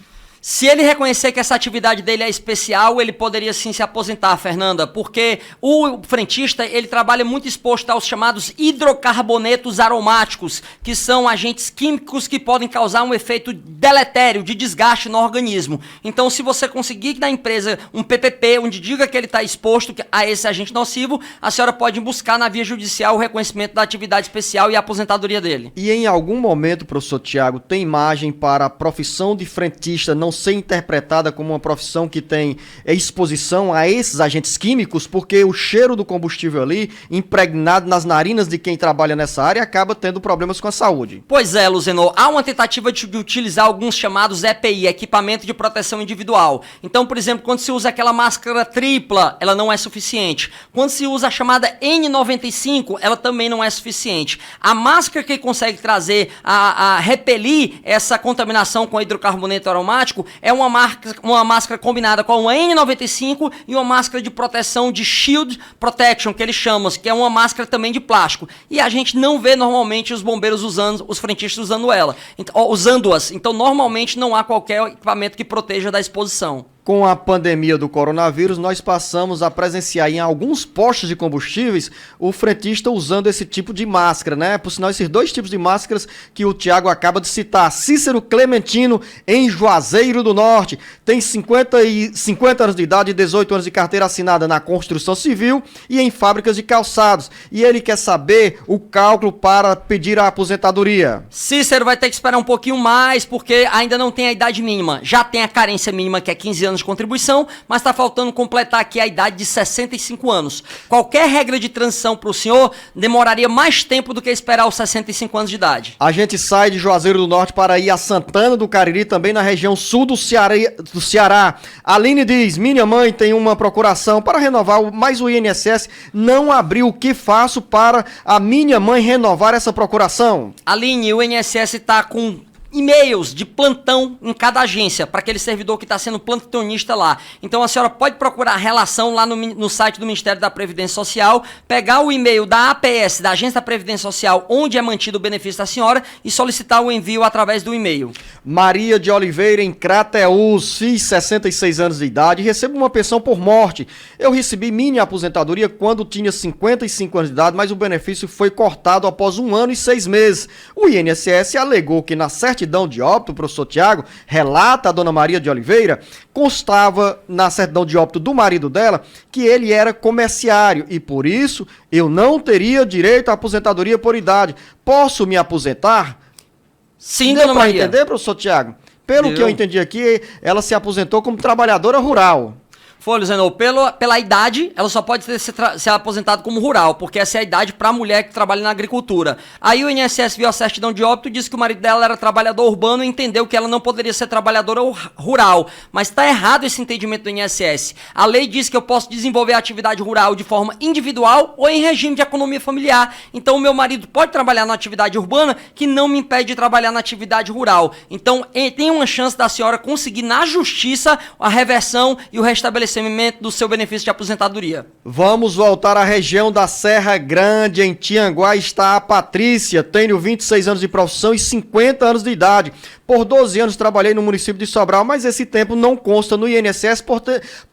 Se ele reconhecer que essa atividade dele é especial, ele poderia sim se aposentar, Fernanda, porque o frentista, ele trabalha muito exposto aos chamados hidrocarbonetos aromáticos, que são agentes químicos que podem causar um efeito deletério, de desgaste no organismo. Então, se você conseguir na empresa um PPP, onde diga que ele está exposto a esse agente nocivo, a senhora pode buscar na via judicial o reconhecimento da atividade especial e a aposentadoria dele. E em algum momento, professor Tiago, tem imagem para a profissão de frentista não ser interpretada como uma profissão que tem exposição a esses agentes químicos, porque o cheiro do combustível ali, impregnado nas narinas de quem trabalha nessa área, acaba tendo problemas com a saúde. Pois é, Luzenor, há uma tentativa de utilizar alguns chamados EPI, equipamento de proteção individual. Então, por exemplo, quando se usa aquela máscara tripla, ela não é suficiente. Quando se usa a chamada N95, ela também não é suficiente. A máscara que consegue trazer, a repelir essa contaminação com hidrocarboneto aromático é uma máscara combinada com uma N95 e uma máscara de proteção de Shield Protection, que eles chamam, que é uma máscara também de plástico. E a gente não vê normalmente os bombeiros usando, os frentistas usando-as. Então, normalmente não há qualquer equipamento que proteja da exposição. Com a pandemia do coronavírus, nós passamos a presenciar em alguns postos de combustíveis o frentista usando esse tipo de máscara, né? Por sinal, esses 2 tipos de máscaras que o Tiago acaba de citar. Cícero Clementino, em Juazeiro do Norte, tem 50 anos de idade e 18 anos de carteira assinada na construção civil e em fábricas de calçados. E ele quer saber o cálculo para pedir a aposentadoria. Cícero vai ter que esperar um pouquinho mais, porque ainda não tem a idade mínima. Já tem a carência mínima, que é 15 anos de contribuição, mas está faltando completar aqui a idade de 65 anos. Qualquer regra de transição para o senhor demoraria mais tempo do que esperar os 65 anos de idade. A gente sai de Juazeiro do Norte para ir a Santana do Cariri, também na região sul do Ceará. Aline diz, minha mãe tem uma procuração para renovar, mas o INSS não abriu. O que faço para a minha mãe renovar essa procuração? Aline, o INSS está com e-mails de plantão em cada agência, para aquele servidor que está sendo plantonista lá. Então a senhora pode procurar a relação lá no site do Ministério da Previdência Social, pegar o e-mail da APS, da Agência da Previdência Social, onde é mantido o benefício da senhora, e solicitar o envio através do e-mail. Maria de Oliveira, em Crateús, fiz 66 anos de idade e recebo uma pensão por morte. Eu recebi minha aposentadoria quando tinha 55 anos de idade, mas o benefício foi cortado após 1 ano e 6 meses. O INSS alegou que na certidão certidão de óbito, professor Tiago, relata a dona Maria de Oliveira, constava na certidão de óbito do marido dela que ele era comerciário e por isso eu não teria direito à aposentadoria por idade. Posso me aposentar? Sim, Deu dona pra Maria. entender, professor Tiago? Pelo que eu entendi aqui, ela se aposentou como trabalhadora rural. Foi, Luzenor, pela idade, ela só pode ser aposentada como rural, porque essa é a idade para a mulher que trabalha na agricultura. Aí o INSS viu a certidão de óbito e disse que o marido dela era trabalhador urbano e entendeu que ela não poderia ser trabalhadora rural. Mas está errado esse entendimento do INSS. A lei diz que eu posso desenvolver a atividade rural de forma individual ou em regime de economia familiar. Então o meu marido pode trabalhar na atividade urbana, que não me impede de trabalhar na atividade rural. Então tem uma chance da senhora conseguir na justiça a reversão e o restabelecimento do seu benefício de aposentadoria. Vamos voltar à região da Serra Grande, em Tianguá está a Patrícia, tenho 26 anos de profissão e 50 anos de idade. Por 12 anos trabalhei no município de Sobral, mas esse tempo não consta no INSS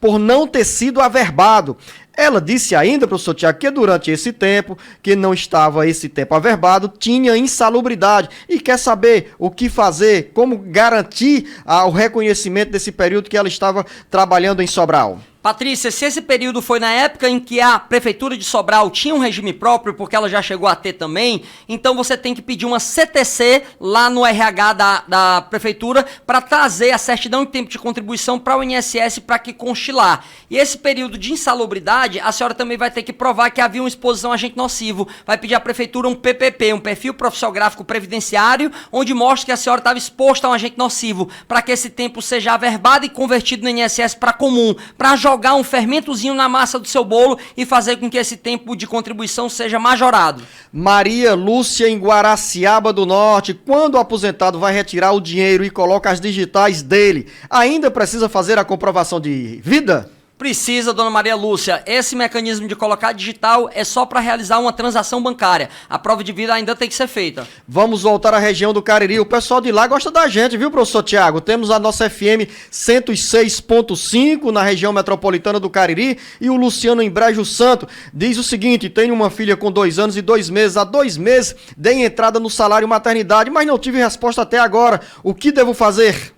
por não ter sido averbado. Ela disse ainda, professor Tiago, que durante esse tempo, que não estava esse tempo averbado, tinha insalubridade e quer saber o que fazer, como garantir o reconhecimento desse período que ela estava trabalhando em Sobral. Patrícia, se esse período foi na época em que a Prefeitura de Sobral tinha um regime próprio, porque ela já chegou a ter também, então você tem que pedir uma CTC lá no RH da Prefeitura para trazer a certidão de tempo de contribuição para o INSS para que conste lá. E esse período de insalubridade, a senhora também vai ter que provar que havia uma exposição a agente nocivo. Vai pedir à Prefeitura um PPP, um perfil profissionográfico previdenciário, onde mostra que a senhora estava exposta a um agente nocivo, para que esse tempo seja averbado e convertido no INSS para comum, para jogar um fermentozinho na massa do seu bolo e fazer com que esse tempo de contribuição seja majorado. Maria Lúcia, em Guaraciaba do Norte, quando o aposentado vai retirar o dinheiro e coloca as digitais dele, ainda precisa fazer a comprovação de vida? Precisa, dona Maria Lúcia. Esse mecanismo de colocar digital é só para realizar uma transação bancária. A prova de vida ainda tem que ser feita. Vamos voltar à região do Cariri. O pessoal de lá gosta da gente, viu, professor Tiago? Temos a nossa FM 106.5 na região metropolitana do Cariri e o Luciano em Brejo Santo diz o seguinte: tenho uma filha com 2 anos e 2 meses. Há 2 meses dei entrada no salário maternidade, mas não tive resposta até agora. O que devo fazer?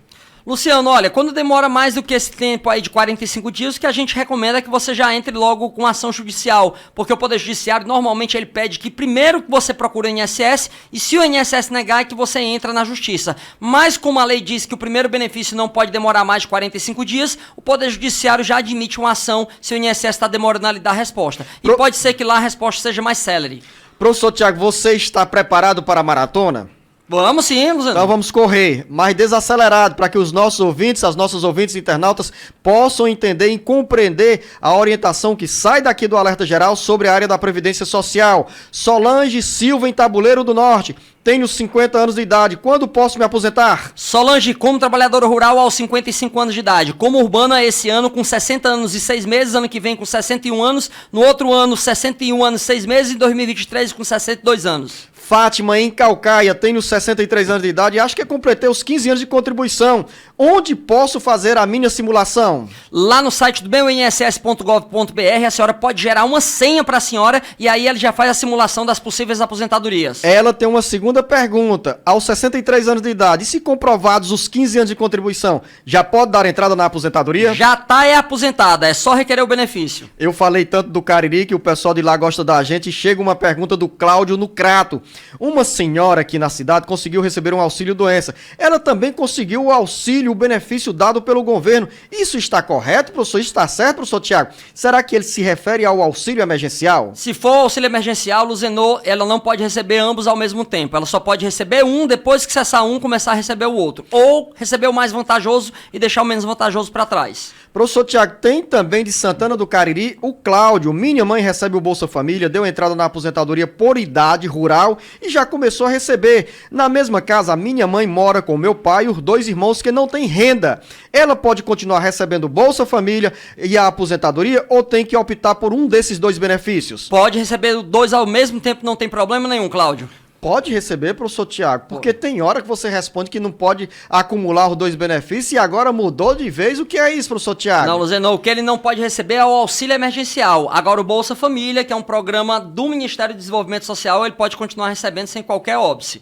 Luciano, olha, quando demora mais do que esse tempo aí de 45 dias, o que a gente recomenda é que você já entre logo com ação judicial, porque o Poder Judiciário normalmente ele pede que primeiro que você procure o INSS e se o INSS negar é que você entra na Justiça. Mas como a lei diz que o primeiro benefício não pode demorar mais de 45 dias, o Poder Judiciário já admite uma ação se o INSS está demorando a lhe dar a resposta. E pode ser que lá a resposta seja mais célere. Professor Tiago, você está preparado para a maratona? Vamos sim, Luciano. Então vamos correr, mais desacelerado, para que os nossos ouvintes, as nossas ouvintes internautas possam entender e compreender a orientação que sai daqui do Alerta Geral sobre a área da Previdência Social. Solange Silva, em Tabuleiro do Norte. Tenho 50 anos de idade. Quando posso me aposentar? Solange, como trabalhadora rural aos 55 anos de idade. Como urbana esse ano com 60 anos e 6 meses. Ano que vem com 61 anos. No outro ano, 61 anos e 6 meses. Em 2023 com 62 anos. Fátima, em Calcaia, tenho 63 anos de idade e acho que completei os 15 anos de contribuição. Onde posso fazer a minha simulação? Lá no site do bemINSS.gov.br, a senhora pode gerar uma senha para a senhora e aí ela já faz a simulação das possíveis aposentadorias. Ela tem uma segunda pergunta. Aos 63 anos de idade, e se comprovados os 15 anos de contribuição, já pode dar entrada na aposentadoria? Já aposentada, é só requerer o benefício. Eu falei tanto do Cariri que o pessoal de lá gosta da gente e chega uma pergunta do Cláudio no Crato. Uma senhora aqui na cidade conseguiu receber um auxílio-doença. Ela também conseguiu o auxílio, o benefício dado pelo governo. Isso está correto, professor? Isso está certo, professor Tiago? Será que ele se refere ao auxílio emergencial? Se for auxílio emergencial, Luzenor, ela não pode receber ambos ao mesmo tempo. Ela só pode receber um, depois que cessar um, começar a receber o outro. Ou receber o mais vantajoso e deixar o menos vantajoso para trás. Professor Tiago, tem também de Santana do Cariri o Cláudio. Minha mãe recebe o Bolsa Família, deu entrada na aposentadoria por idade rural e já começou a receber. Na mesma casa, a minha mãe mora com meu pai e os 2 irmãos que não têm renda. Ela pode continuar recebendo Bolsa Família e a aposentadoria ou tem que optar por um desses 2 benefícios? Pode receber 2 ao mesmo tempo, não tem problema nenhum, Cláudio. Pode receber, professor Tiago, porque tem hora que você responde que não pode acumular os 2 benefícios e agora mudou de vez. O que é isso, professor Tiago? Não, Luzenor, o que ele não pode receber é o auxílio emergencial. Agora o Bolsa Família, que é um programa do Ministério do Desenvolvimento Social, ele pode continuar recebendo sem qualquer óbice.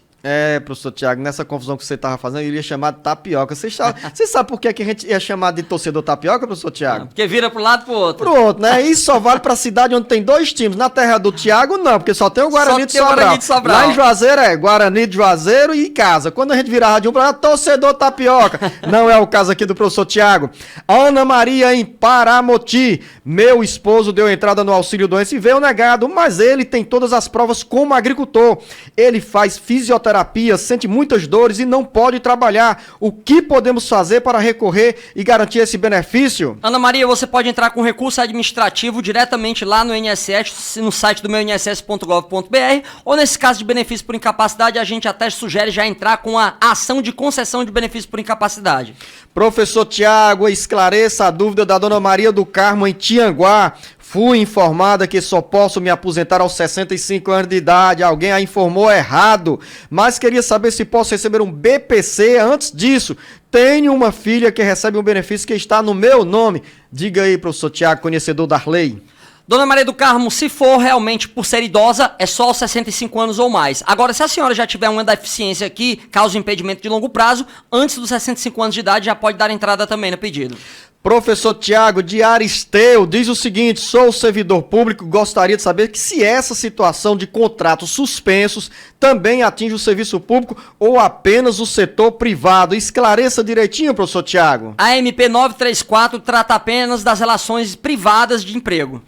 Professor Tiago, nessa confusão que você estava fazendo, eu iria chamar de tapioca. Você sabe por que a gente ia chamar de torcedor tapioca, professor Tiago? Porque vira pro lado e pro outro. Pro outro, né? Isso só vale pra cidade onde tem 2 times. Na terra do Tiago, não, porque só tem o Guarani de Sobral. Lá em Juazeiro Guarani de Juazeiro e casa. Quando a gente virar de um pra lá, torcedor tapioca. Não é o caso aqui do professor Tiago. Ana Maria em Paramoti. Meu esposo deu entrada no auxílio doença e veio negado, mas ele tem todas as provas como agricultor. Ele faz fisioterapia, sente muitas dores e não pode trabalhar. O que podemos fazer para recorrer e garantir esse benefício? Ana Maria, você pode entrar com recurso administrativo diretamente lá no INSS, no site do meuinss.gov.br, ou nesse caso de benefício por incapacidade, a gente até sugere já entrar com a ação de concessão de benefício por incapacidade. Professor Tiago, esclareça a dúvida da Dona Maria do Carmo em Tianguá. Fui informada que só posso me aposentar aos 65 anos de idade. Alguém a informou errado. Mas queria saber se posso receber um BPC antes disso. Tenho uma filha que recebe um benefício que está no meu nome. Diga aí, professor Tiago, conhecedor da lei. Dona Maria do Carmo, se for realmente por ser idosa, é só aos 65 anos ou mais. Agora, se a senhora já tiver uma deficiência que causa impedimento de longo prazo, antes dos 65 anos de idade já pode dar entrada também no pedido. Professor Tiago de Aristeu diz o seguinte: sou servidor público, gostaria de saber que se essa situação de contratos suspensos também atinge o serviço público ou apenas o setor privado. Esclareça direitinho, professor Tiago. A MP 934 trata apenas das relações privadas de emprego.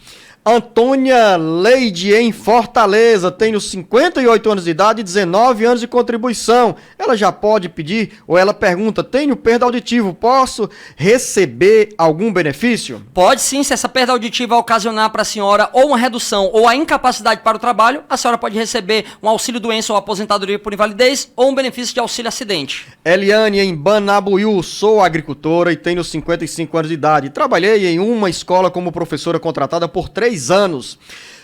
Antônia Leide em Fortaleza, tenho 58 anos de idade e 19 anos de contribuição. Ela já pode pedir, ou ela pergunta, tenho perda auditiva, posso receber algum benefício? Pode sim, se essa perda auditiva ocasionar para a senhora ou uma redução ou a incapacidade para o trabalho, a senhora pode receber um auxílio doença ou aposentadoria por invalidez ou um benefício de auxílio acidente. Eliane em Banabuiú, sou agricultora e tenho 55 anos de idade. Trabalhei em uma escola como professora contratada por 3 anos.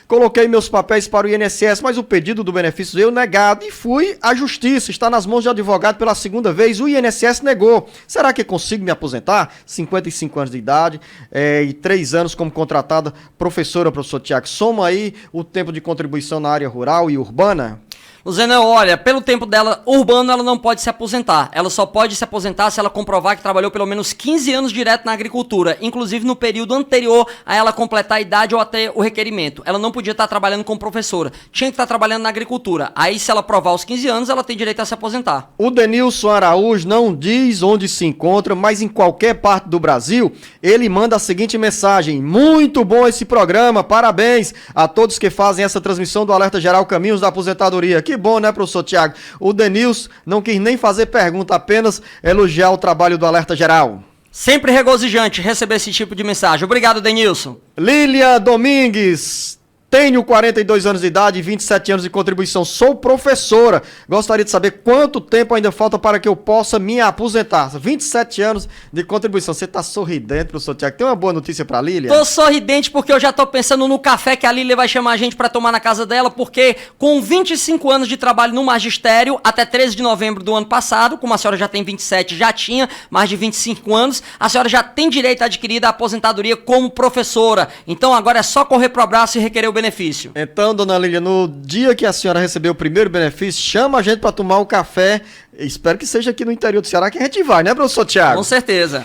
Coloquei meus papéis para o INSS, mas o pedido do benefício veio negado e fui à justiça. Está nas mãos de advogado pela 2ª vez. O INSS negou. Será que consigo me aposentar? 55 anos de idade e 3 anos como contratada professora, professor Tiago. Soma aí o tempo de contribuição na área rural e urbana. Luzena, olha, pelo tempo dela urbano, ela não pode se aposentar. Ela só pode se aposentar se ela comprovar que trabalhou pelo menos 15 anos direto na agricultura, inclusive no período anterior a ela completar a idade ou até o requerimento. Ela não podia estar trabalhando como professora, tinha que estar trabalhando na agricultura. Aí, se ela provar os 15 anos, ela tem direito a se aposentar. O Denilson Araújo não diz onde se encontra, mas em qualquer parte do Brasil, ele manda a seguinte mensagem: muito bom esse programa, parabéns a todos que fazem essa transmissão do Alerta Geral Caminhos da Aposentadoria. Que bom, né, professor Tiago? O Denilson não quis nem fazer pergunta, apenas elogiar o trabalho do Alerta Geral. Sempre regozijante receber esse tipo de mensagem. Obrigado, Denilson. Lília Domingues. Tenho 42 anos de idade e 27 anos de contribuição. Sou professora. Gostaria de saber quanto tempo ainda falta para que eu possa me aposentar. 27 anos de contribuição. Você tá sorridente, professor Tiago. Tem uma boa notícia pra Lília? Tô sorridente porque eu já tô pensando no café que a Lília vai chamar a gente pra tomar na casa dela, porque com 25 anos de trabalho no magistério, até 13 de novembro do ano passado, como a senhora já tem 27, já tinha mais de 25 anos, a senhora já tem direito adquirido a aposentadoria como professora. Então agora é só correr pro abraço e requerer o benefício. Então, dona Lília, no dia que a senhora receber o primeiro benefício, chama a gente para tomar um café. Espero que seja aqui no interior do Ceará que a gente vai, né, professor Tiago? Com certeza.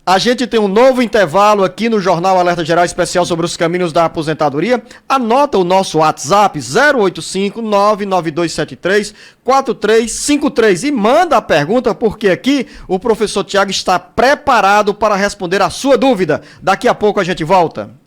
A gente tem um novo intervalo aqui no Jornal Alerta Geral Especial sobre os caminhos da aposentadoria. Anota o nosso WhatsApp 085-99273-4353 e manda a pergunta, porque aqui o professor Tiago está preparado para responder a sua dúvida. Daqui a pouco a gente volta.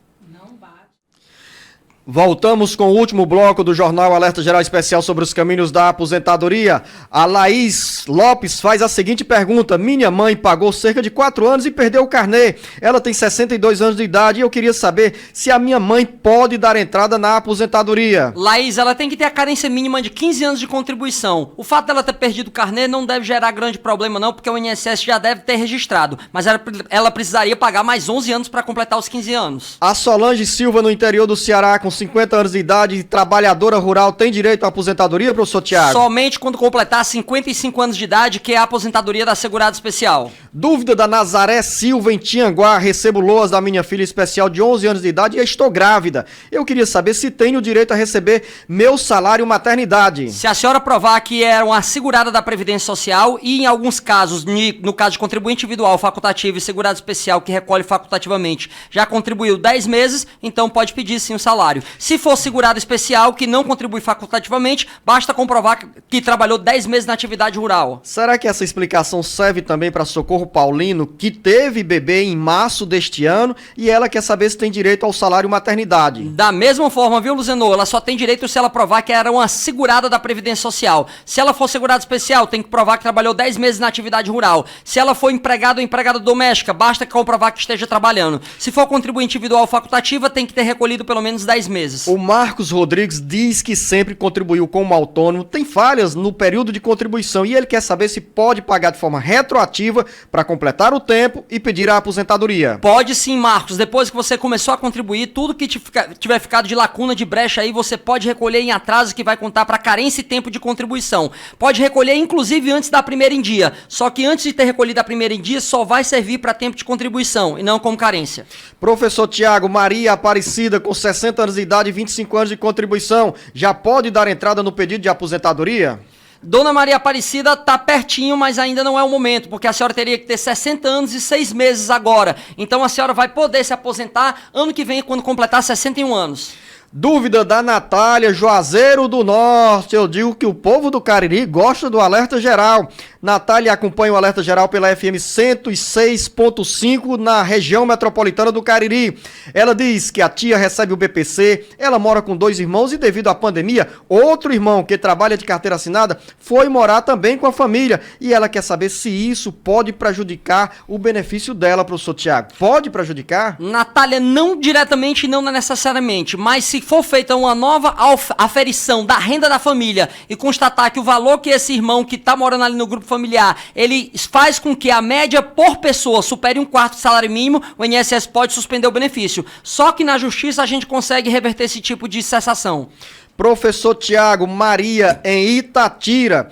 Voltamos com o último bloco do Jornal Alerta Geral Especial sobre os caminhos da aposentadoria. A Laís Lopes faz a seguinte pergunta: minha mãe pagou cerca de 4 anos e perdeu o carnê. Ela tem 62 anos de idade e eu queria saber se a minha mãe pode dar entrada na aposentadoria. Laís, ela tem que ter a carência mínima de 15 anos de contribuição. O fato dela ter perdido o carnê não deve gerar grande problema não, porque o INSS já deve ter registrado. Mas ela precisaria pagar mais 11 anos para completar os 15 anos. A Solange Silva, no interior do Ceará, com 50 anos de idade, trabalhadora rural, tem direito à aposentadoria, professor Tiago? Somente quando completar 55 anos de idade, que é a aposentadoria da Segurada Especial. Dúvida da Nazaré Silva em Tianguá. Recebo loas da minha filha especial de 11 anos de idade e estou grávida. Eu queria saber se tenho direito a receber meu salário maternidade. Se a senhora provar que é uma segurada da Previdência Social e, em alguns casos, no caso de contribuinte individual, facultativo e segurado especial que recolhe facultativamente, já contribuiu 10 meses, então pode pedir sim o salário. Se for segurado especial que não contribui facultativamente, basta comprovar que trabalhou 10 meses na atividade rural. Será que essa explicação serve também para Socorro Paulino, que teve bebê em março deste ano e ela quer saber se tem direito ao salário maternidade? Da mesma forma, viu, Luzenor? Ela só tem direito se ela provar que era uma segurada da Previdência Social. Se ela for segurada especial, tem que provar que trabalhou 10 meses na atividade rural. Se ela for empregada ou empregada doméstica, basta comprovar que esteja trabalhando. Se for contribuinte individual facultativa, tem que ter recolhido pelo menos 10 meses. O Marcos Rodrigues diz que sempre contribuiu como autônomo, tem falhas no período de contribuição e ele quer saber se pode pagar de forma retroativa para completar o tempo e pedir a aposentadoria. Pode sim, Marcos. Depois que você começou a contribuir, tudo que tiver ficado de lacuna, de brecha aí, você pode recolher em atraso, que vai contar para carência e tempo de contribuição. Pode recolher inclusive antes da primeira em dia. Só que antes de ter recolhido a primeira em dia, só vai servir para tempo de contribuição e não como carência. Professor Tiago, Maria Aparecida, com 60 anos de idade e 25 anos de contribuição, já pode dar entrada no pedido de aposentadoria? Dona Maria Aparecida está pertinho, mas ainda não é o momento, porque a senhora teria que ter 60 anos e 6 meses agora. Então a senhora vai poder se aposentar ano que vem, quando completar 61 anos. Dúvida da Natália, Juazeiro do Norte. Eu digo que o povo do Cariri gosta do Alerta Geral. Natália acompanha o Alerta Geral pela FM 106.5 na região metropolitana do Cariri. Ela diz que a tia recebe o BPC, ela mora com 2 irmãos e devido à pandemia, outro irmão que trabalha de carteira assinada foi morar também com a família. E ela quer saber se isso pode prejudicar o benefício dela, professor Tiago. Pode prejudicar? Natália, não diretamente e não necessariamente, mas se for feita uma nova aferição da renda da família e constatar que o valor que esse irmão que está morando ali no grupo familiar, ele faz com que a média por pessoa supere 1/4 do salário mínimo, o INSS pode suspender o benefício. Só que na justiça a gente consegue reverter esse tipo de cessação. Professor Tiago, Maria em Itatira.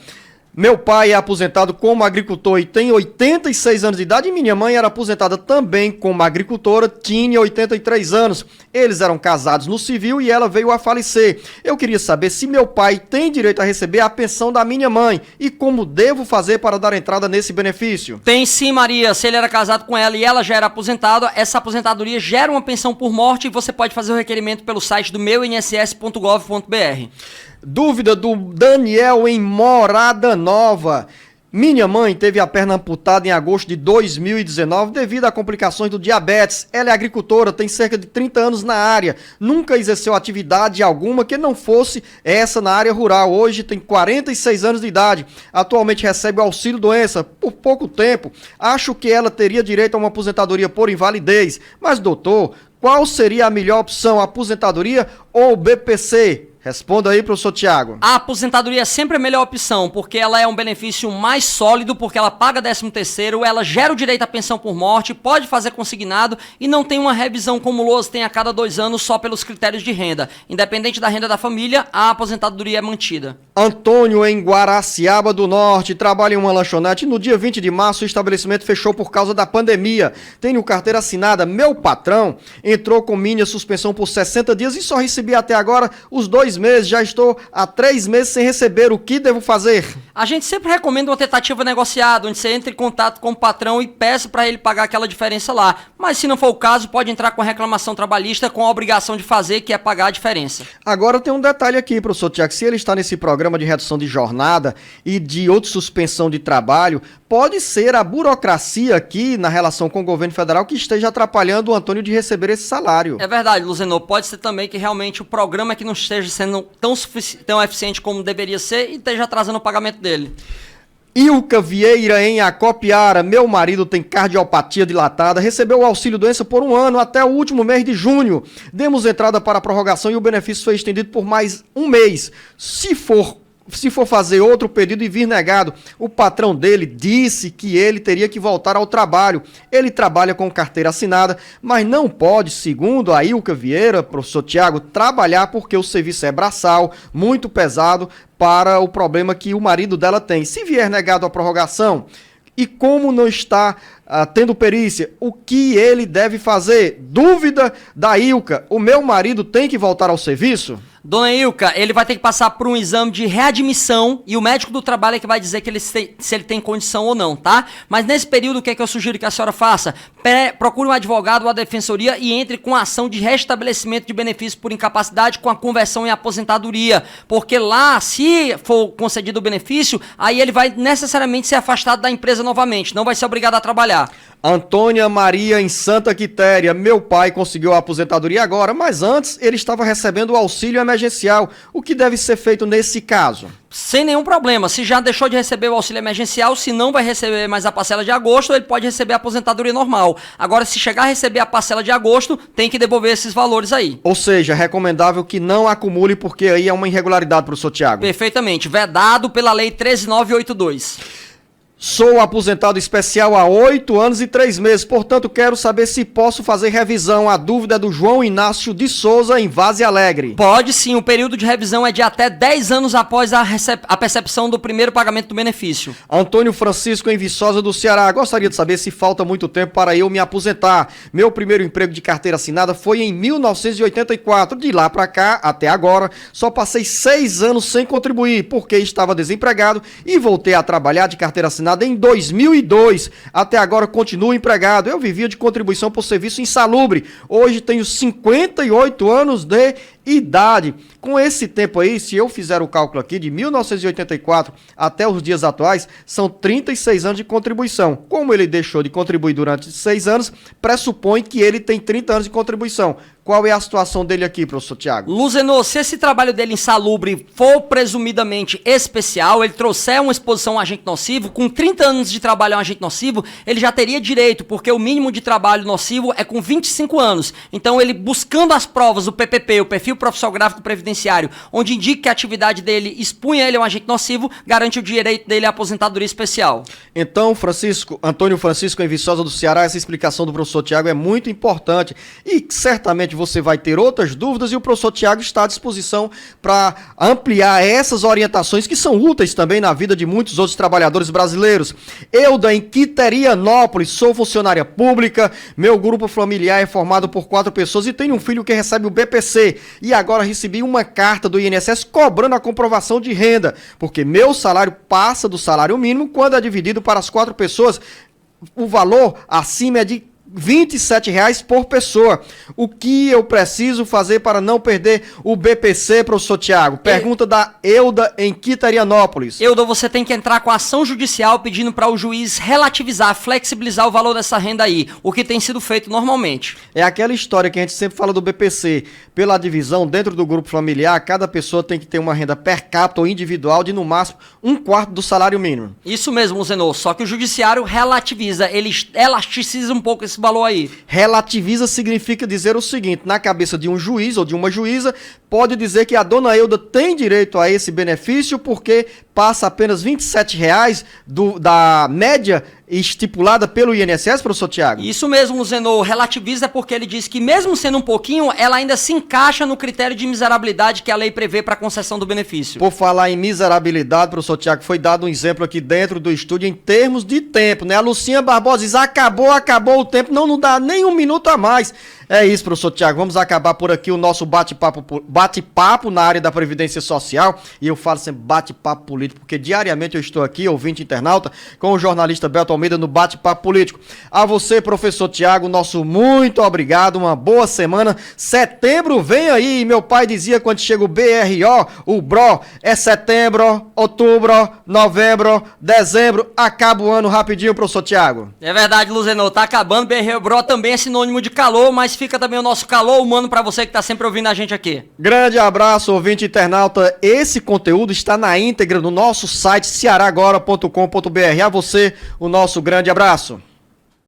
Meu pai é aposentado como agricultor e tem 86 anos de idade e minha mãe era aposentada também como agricultora, tinha 83 anos. Eles eram casados no civil e ela veio a falecer. Eu queria saber se meu pai tem direito a receber a pensão da minha mãe e como devo fazer para dar entrada nesse benefício. Tem sim, Maria. Se ele era casado com ela e ela já era aposentada, essa aposentadoria gera uma pensão por morte e você pode fazer o requerimento pelo site do meuinss.gov.br. Dúvida do Daniel em Morada Nova. Minha mãe teve a perna amputada em agosto de 2019 devido a complicações do diabetes. Ela é agricultora, tem cerca de 30 anos na área. Nunca exerceu atividade alguma que não fosse essa na área rural. Hoje tem 46 anos de idade. Atualmente recebe o auxílio doença por pouco tempo. Acho que ela teria direito a uma aposentadoria por invalidez. Mas, doutor, qual seria a melhor opção, aposentadoria ou BPC? Responda aí, professor Tiago. A aposentadoria é sempre a melhor opção, porque ela é um benefício mais sólido, porque ela paga 13º, ela gera o direito à pensão por morte, pode fazer consignado e não tem uma revisão como o LOAS tem a cada 2 anos só pelos critérios de renda. Independente da renda da família, a aposentadoria é mantida. Antônio em Guaraciaba do Norte trabalha em uma lanchonete. No dia 20 de março o estabelecimento fechou por causa da pandemia. Tenho carteira assinada. Meu patrão entrou com minha suspensão por 60 dias e só recebi até agora os 2 meses. Já estou há 3 meses sem receber. O que devo fazer? A gente sempre recomenda uma tentativa negociada, onde você entra em contato com o patrão e peça para ele pagar aquela diferença lá. Mas se não for o caso, pode entrar com a reclamação trabalhista com a obrigação de fazer, que é pagar a diferença. Agora tem um detalhe aqui, professor Tiago. Se ele está nesse programa de redução de jornada e de outra suspensão de trabalho, pode ser a burocracia aqui na relação com o governo federal que esteja atrapalhando o Antônio de receber esse salário. É verdade, Luzenor. Pode ser também que realmente o programa que não esteja sendo tão eficiente como deveria ser e esteja atrasando o pagamento dele. Ilka Vieira em Acopiara, meu marido tem cardiopatia dilatada, recebeu o auxílio doença por 1 ano até o último mês de junho. Demos entrada para a prorrogação e o benefício foi estendido por mais 1 mês. Se for se for fazer outro pedido e vir negado, o patrão dele disse que ele teria que voltar ao trabalho. Ele trabalha com carteira assinada, mas não pode, segundo a Ilka Vieira, professor Tiago, trabalhar porque o serviço é braçal, muito pesado para o problema que o marido dela tem. Se vier negado a prorrogação, e como não está tendo perícia, o que ele deve fazer? Dúvida da Ilka, o meu marido tem que voltar ao serviço? Dona Ilka, ele vai ter que passar por um exame de readmissão e o médico do trabalho é que vai dizer que se ele tem condição ou não, tá? Mas nesse período, o que é que eu sugiro que a senhora faça? Procure um advogado ou a defensoria e entre com a ação de restabelecimento de benefício por incapacidade com a conversão em aposentadoria. Porque lá, se for concedido o benefício, aí ele vai necessariamente ser afastado da empresa novamente, não vai ser obrigado a trabalhar. Antônia Maria, em Santa Quitéria. Meu pai conseguiu a aposentadoria agora, mas antes ele estava recebendo o auxílio emergencial. O que deve ser feito nesse caso? Sem nenhum problema. Se já deixou de receber o auxílio emergencial, se não vai receber mais a parcela de agosto, ele pode receber a aposentadoria normal. Agora, se chegar a receber a parcela de agosto, tem que devolver esses valores aí. Ou seja, é recomendável que não acumule, porque aí é uma irregularidade, professor Tiago. Perfeitamente. Vedado pela Lei 13.982. Sou aposentado especial há 8 anos e 3 meses, portanto quero saber se posso fazer revisão. A dúvida é do João Inácio de Souza, em Vaze Alegre. Pode sim, o período de revisão é de até 10 anos após a percepção do primeiro pagamento do benefício. Antônio Francisco, em Viçosa do Ceará. Gostaria de saber se falta muito tempo para eu me aposentar. Meu primeiro emprego de carteira assinada foi em 1984. De lá para cá, até agora, só passei 6 anos sem contribuir, porque estava desempregado e voltei a trabalhar de carteira assinada em 2002. Até agora continuo empregado. Eu vivia de contribuição por serviço insalubre. Hoje tenho 58 anos de idade. Com esse tempo aí, se eu fizer o cálculo aqui, de 1984 até os dias atuais, são 36 anos de contribuição. Como ele deixou de contribuir durante 6 anos, pressupõe que ele tem 30 anos de contribuição. Qual é a situação dele aqui, professor Tiago? Luzenor, se esse trabalho dele insalubre for presumidamente especial, ele trouxer uma exposição a um agente nocivo, com 30 anos de trabalho a um agente nocivo, ele já teria direito, porque o mínimo de trabalho nocivo é com 25 anos. Então, ele buscando as provas, o PPP, o perfil profissional gráfico previdenciário, onde indica que a atividade dele expunha ele a um agente nocivo, garante o direito dele à aposentadoria especial. Então, Antônio Francisco, em Viçosa do Ceará, essa explicação do professor Tiago é muito importante e certamente você vai ter outras dúvidas e o professor Tiago está à disposição para ampliar essas orientações que são úteis também na vida de muitos outros trabalhadores brasileiros. Euda, em Quiterianópolis, sou funcionária pública, meu grupo familiar é formado por 4 pessoas e tenho um filho que recebe o BPC e agora recebi uma carta do INSS cobrando a comprovação de renda, porque meu salário passa do salário mínimo quando é dividido para as 4 pessoas, o valor acima é de R$ 27,00 por pessoa. O que eu preciso fazer para não perder o BPC, professor Tiago? Pergunta da Euda, em Quiterianópolis. Euda, você tem que entrar com ação judicial pedindo para o juiz relativizar, flexibilizar o valor dessa renda aí, o que tem sido feito normalmente. É aquela história que a gente sempre fala do BPC. Pela divisão dentro do grupo familiar, cada pessoa tem que ter uma renda per capita ou individual de no máximo 1/4 do salário mínimo. Isso mesmo, Zenor, só que o judiciário relativiza, ele elasticiza um pouco esse valor aí. Relativiza significa dizer o seguinte: na cabeça de um juiz ou de uma juíza, pode dizer que a dona Euda tem direito a esse benefício porque passa apenas R$ 27,00 da média estipulada pelo INSS, professor Tiago? Isso mesmo, Zenor, relativiza porque ele diz que mesmo sendo um pouquinho, ela ainda se encaixa no critério de miserabilidade que a lei prevê para a concessão do benefício. Por falar em miserabilidade, professor Tiago, foi dado um exemplo aqui dentro do estúdio em termos de tempo, né? A Lucinha Barbosa diz, acabou o tempo, não dá nem 1 minuto a mais. É isso, professor Tiago, vamos acabar por aqui o nosso bate-papo na área da Previdência Social, e eu falo sempre bate-papo político, porque diariamente eu estou aqui, ouvinte internauta, com o jornalista Beto Almeida no bate-papo político. A você, professor Tiago, nosso muito obrigado, uma boa semana. Setembro vem aí, meu pai dizia quando chega o BRO, o BRO, é setembro, outubro, novembro, dezembro, acaba o ano rapidinho, professor Tiago. É verdade, Luzenor, tá acabando, BRO também é sinônimo de calor, mas fica também o nosso calor humano para você que tá sempre ouvindo a gente aqui. Grande abraço, ouvinte internauta. Esse conteúdo está na íntegra no nosso site cearagora.com.br. A você, o nosso grande abraço.